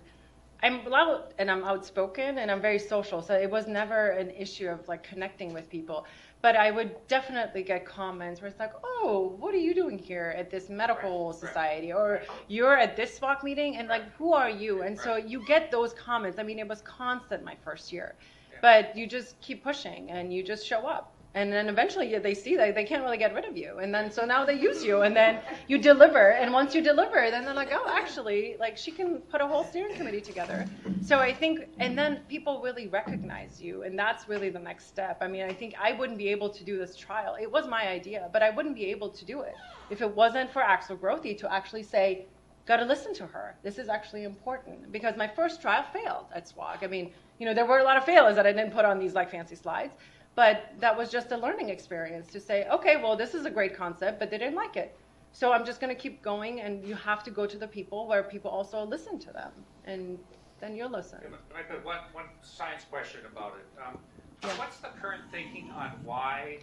I'm loud and I'm outspoken and I'm very social. So it was never an issue of like connecting with people. But I would definitely get comments where it's like, oh, what are you doing here at this medical society? Or you're at this SWOC meeting and like, who are you? And so you get those comments. I mean, it was constant my first year. But you just keep pushing and you just show up. And then eventually they see that they can't really get rid of you. And then so now they use you and then you deliver. And once you deliver, then they're like, oh, actually, like she can put a whole steering committee together. So I think, and then people really recognize you. And that's really the next step. I mean, I think I wouldn't be able to do this trial. It was my idea, but I wouldn't be able to do it if it wasn't for Axel Grothy to actually say, got to listen to her. This is actually important. Because my first trial failed at SWOG. I mean, there were a lot of failures that I didn't put on these like fancy slides. But that was just a learning experience to say, okay, well, this is a great concept, but they didn't like it. So I'm just going to keep going, and you have to go to the people where people also listen to them, and then you'll listen. I could one science question about it. What's the current thinking on why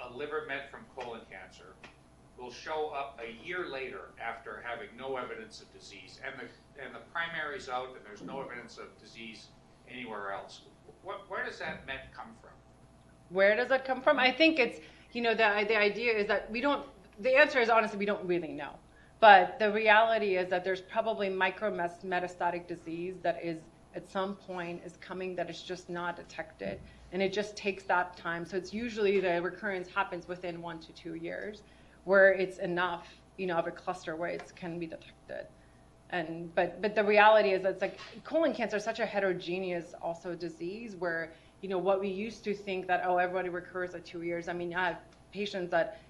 a liver met from colon cancer will show up a year later after having no evidence of disease, and the primary's out, and there's no evidence of disease anywhere else. Where does that met come from? Where does it come from? I think it's, the idea is that the answer is honestly, we don't really know. But the reality is that there's probably metastatic disease that is at some point is coming that is just not detected. And it just takes that time. So it's usually the recurrence happens within 1 to 2 years where it's enough, of a cluster where it can be detected. But the reality is that it's like colon cancer is such a heterogeneous also disease where, what we used to think that, everybody recurs at 2 years. I mean, I have patients that,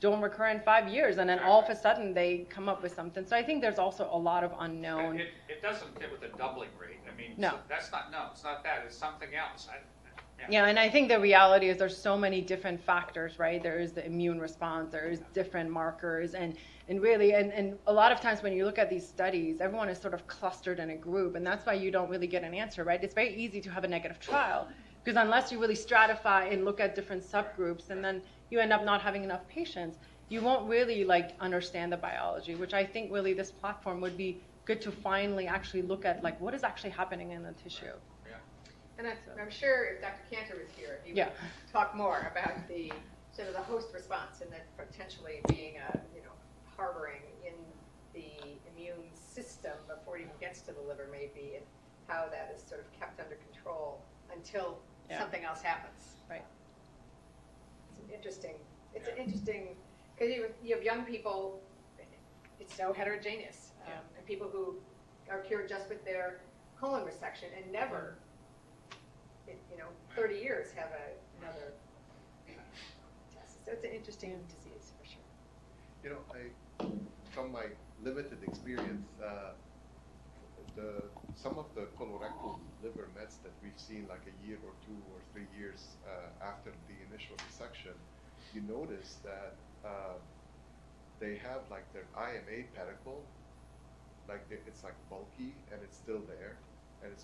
don't recur in 5 years and then all of a sudden they come up with something. So I think there's also a lot of unknown. It doesn't fit with the doubling rate. I mean, No. So it's not that, it's something else. Yeah, and I think the reality is there's so many different factors, right? There is the immune response, there's different markers, and really, and a lot of times when you look at these studies, everyone is sort of clustered in a group, and that's why you don't really get an answer, right? It's very easy to have a negative trial, because unless you really stratify and look at different subgroups, and then you end up not having enough patients, you won't really understand the biology, which I think really this platform would be good to finally actually look at what is actually happening in the tissue. And I'm sure if Dr. Cantor was here, he would talk more about the sort of the host response and that potentially being harboring in the immune system before it even gets to the liver maybe, and how that is sort of kept under control until something else happens. Right. It's an interesting, because you have young people, it's so heterogeneous, and people who are cured just with their colon resection and never 30 years have another test. So it's an interesting disease for sure. From my limited experience, some of the colorectal liver mets that we've seen like a year or 2 or 3 years after the initial resection, you notice that they have their IMA pedicle, it's bulky and it's still there. And it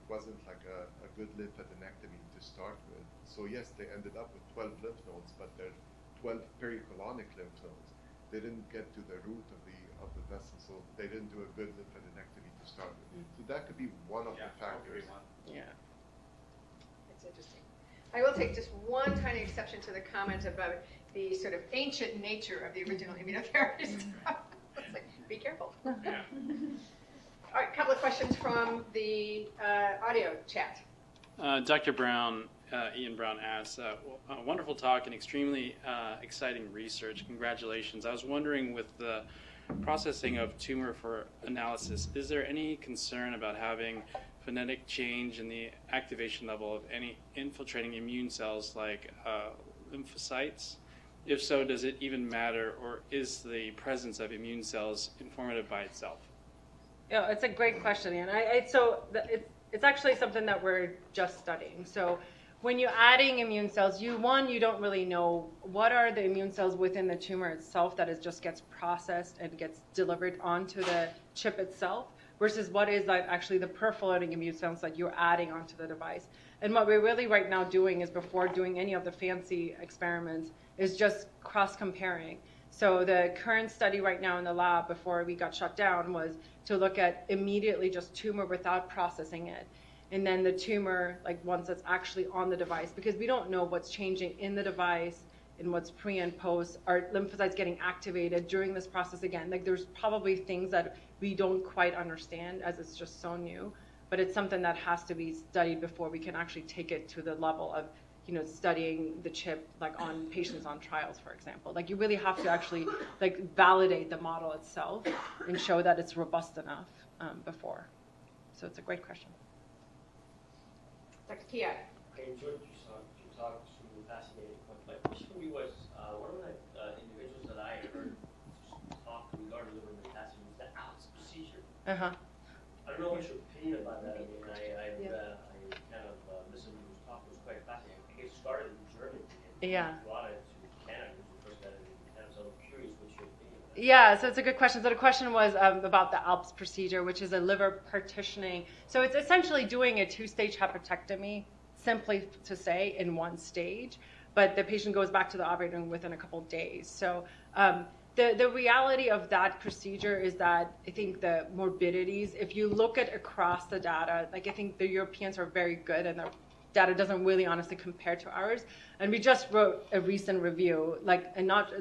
wasn't a good lymphadenectomy to start with. So yes, they ended up with 12 lymph nodes, but they're 12 pericolonic lymph nodes. They didn't get to the root of the vessel, so they didn't do a good lymphadenectomy to start with. So that could be one of the factors. Yeah. It's interesting. I will take just one tiny exception to the comment about the sort of ancient nature of the original immunotherapies. Be careful. Yeah. All right, a couple of questions from the audio chat. Dr. Brown, Ian Brown asks, a wonderful talk and extremely exciting research. Congratulations. I was wondering, with the processing of tumor for analysis, is there any concern about having phonetic change in the activation level of any infiltrating immune cells like lymphocytes? If so, does it even matter, or is the presence of immune cells informative by itself? Yeah, it's a great question, Ian. It's actually something that we're just studying. So when you're adding immune cells, you don't really know what are the immune cells within the tumor itself that just gets processed and gets delivered onto the chip itself versus what is actually the peripheral immune cells that you're adding onto the device. And what we're really right now doing is, before doing any of the fancy experiments, is just cross-comparing. So the current study right now in the lab before we got shut down was to look at immediately just tumor without processing it. And then the tumor, once it's actually on the device, because we don't know what's changing in the device and what's pre and post. Are lymphocytes getting activated during this process again? There's probably things that we don't quite understand as it's just so new, but it's something that has to be studied before we can actually take it to the level of studying the chip on patients on trials, for example. You really have to actually validate the model itself and show that it's robust enough before. So it's a great question. Dr. Kia. I enjoyed your talk. Extremely fascinating. My question for you was, one of the individuals that I heard talk regarding liver metastasis was the ALPS procedure. Uh-huh. I don't know what's your opinion about that. I mean, I kind of listened to his talk. It was quite fascinating. I think it started in Germany and brought it to Canada. It was the first that it was. So I'm curious what's your opinion on that. Yeah, so it's a good question. So the question was about the ALPS procedure, which is a liver partitioning. So it's essentially doing a 2-stage hepatectomy, simply to say, in one stage, but the patient goes back to the operating room within a couple of days. So the reality of that procedure is that I think the morbidities, if you look at across the data, like I think the Europeans are very good and their data doesn't really honestly compare to ours. And we just wrote a recent review, and not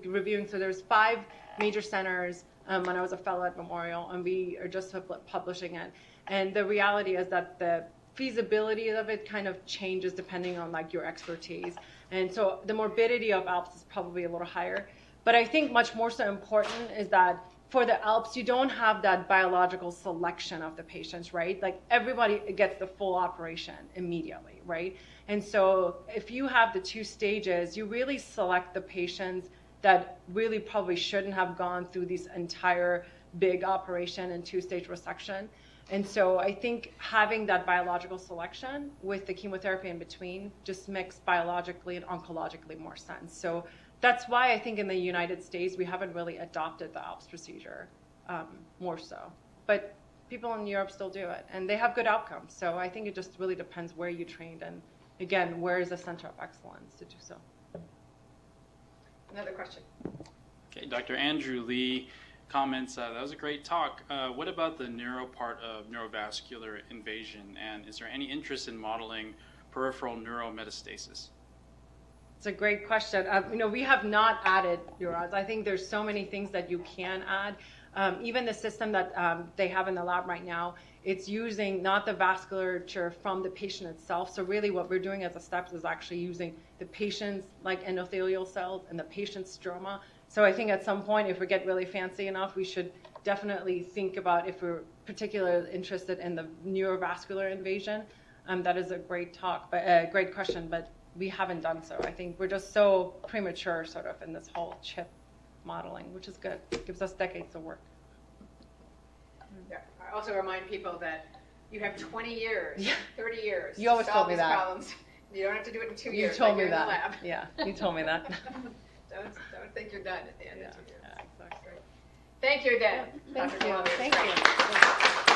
reviewing, so there's 5 major centers when I was a fellow at Memorial, and we are just publishing it. And the reality is that the feasibility of it kind of changes depending on like your expertise. And so the morbidity of ALPS is probably a little higher. But I think much more so important is that for the ALPS, you don't have that biological selection of the patients, right? Like everybody gets the full operation immediately, right? And so if you have the 2 stages, you really select the patients that really probably shouldn't have gone through this entire big operation and 2-stage resection. And so I think having that biological selection with the chemotherapy in between just makes biologically and oncologically more sense. So that's why I think in the United States, we haven't really adopted the ALPS procedure more so. But people in Europe still do it, and they have good outcomes. So I think it just really depends where you trained and, again, where is the center of excellence to do so. Another question. Okay, Dr. Andrew Lee comments, that was a great talk. What about the neuro part of neurovascular invasion, and is there any interest in modeling peripheral neurometastasis? It's a great question. We have not added neurons. I think there's so many things that you can add. Even the system that they have in the lab right now, it's using not the vasculature from the patient itself. So really what we're doing as a step is actually using the patient's like endothelial cells and the patient's stroma. So I think at some point, if we get really fancy enough, we should definitely think about if we're particularly interested in the neurovascular invasion. That is a great talk, but a great question, but we haven't done so. I think we're just so premature sort of in this whole chip modeling, which is good. It gives us decades of work. Yeah. I also remind people that you have 20 years, 30 years You always to told solve me these that. problems. You don't have to do it in 2 You years. told like me you're in that. the lab. Yeah, you told me that. Don't think you're done at the end of 2 years. Yeah, exactly. Thank you again, Thank Dr. you. Gholami. Thank you.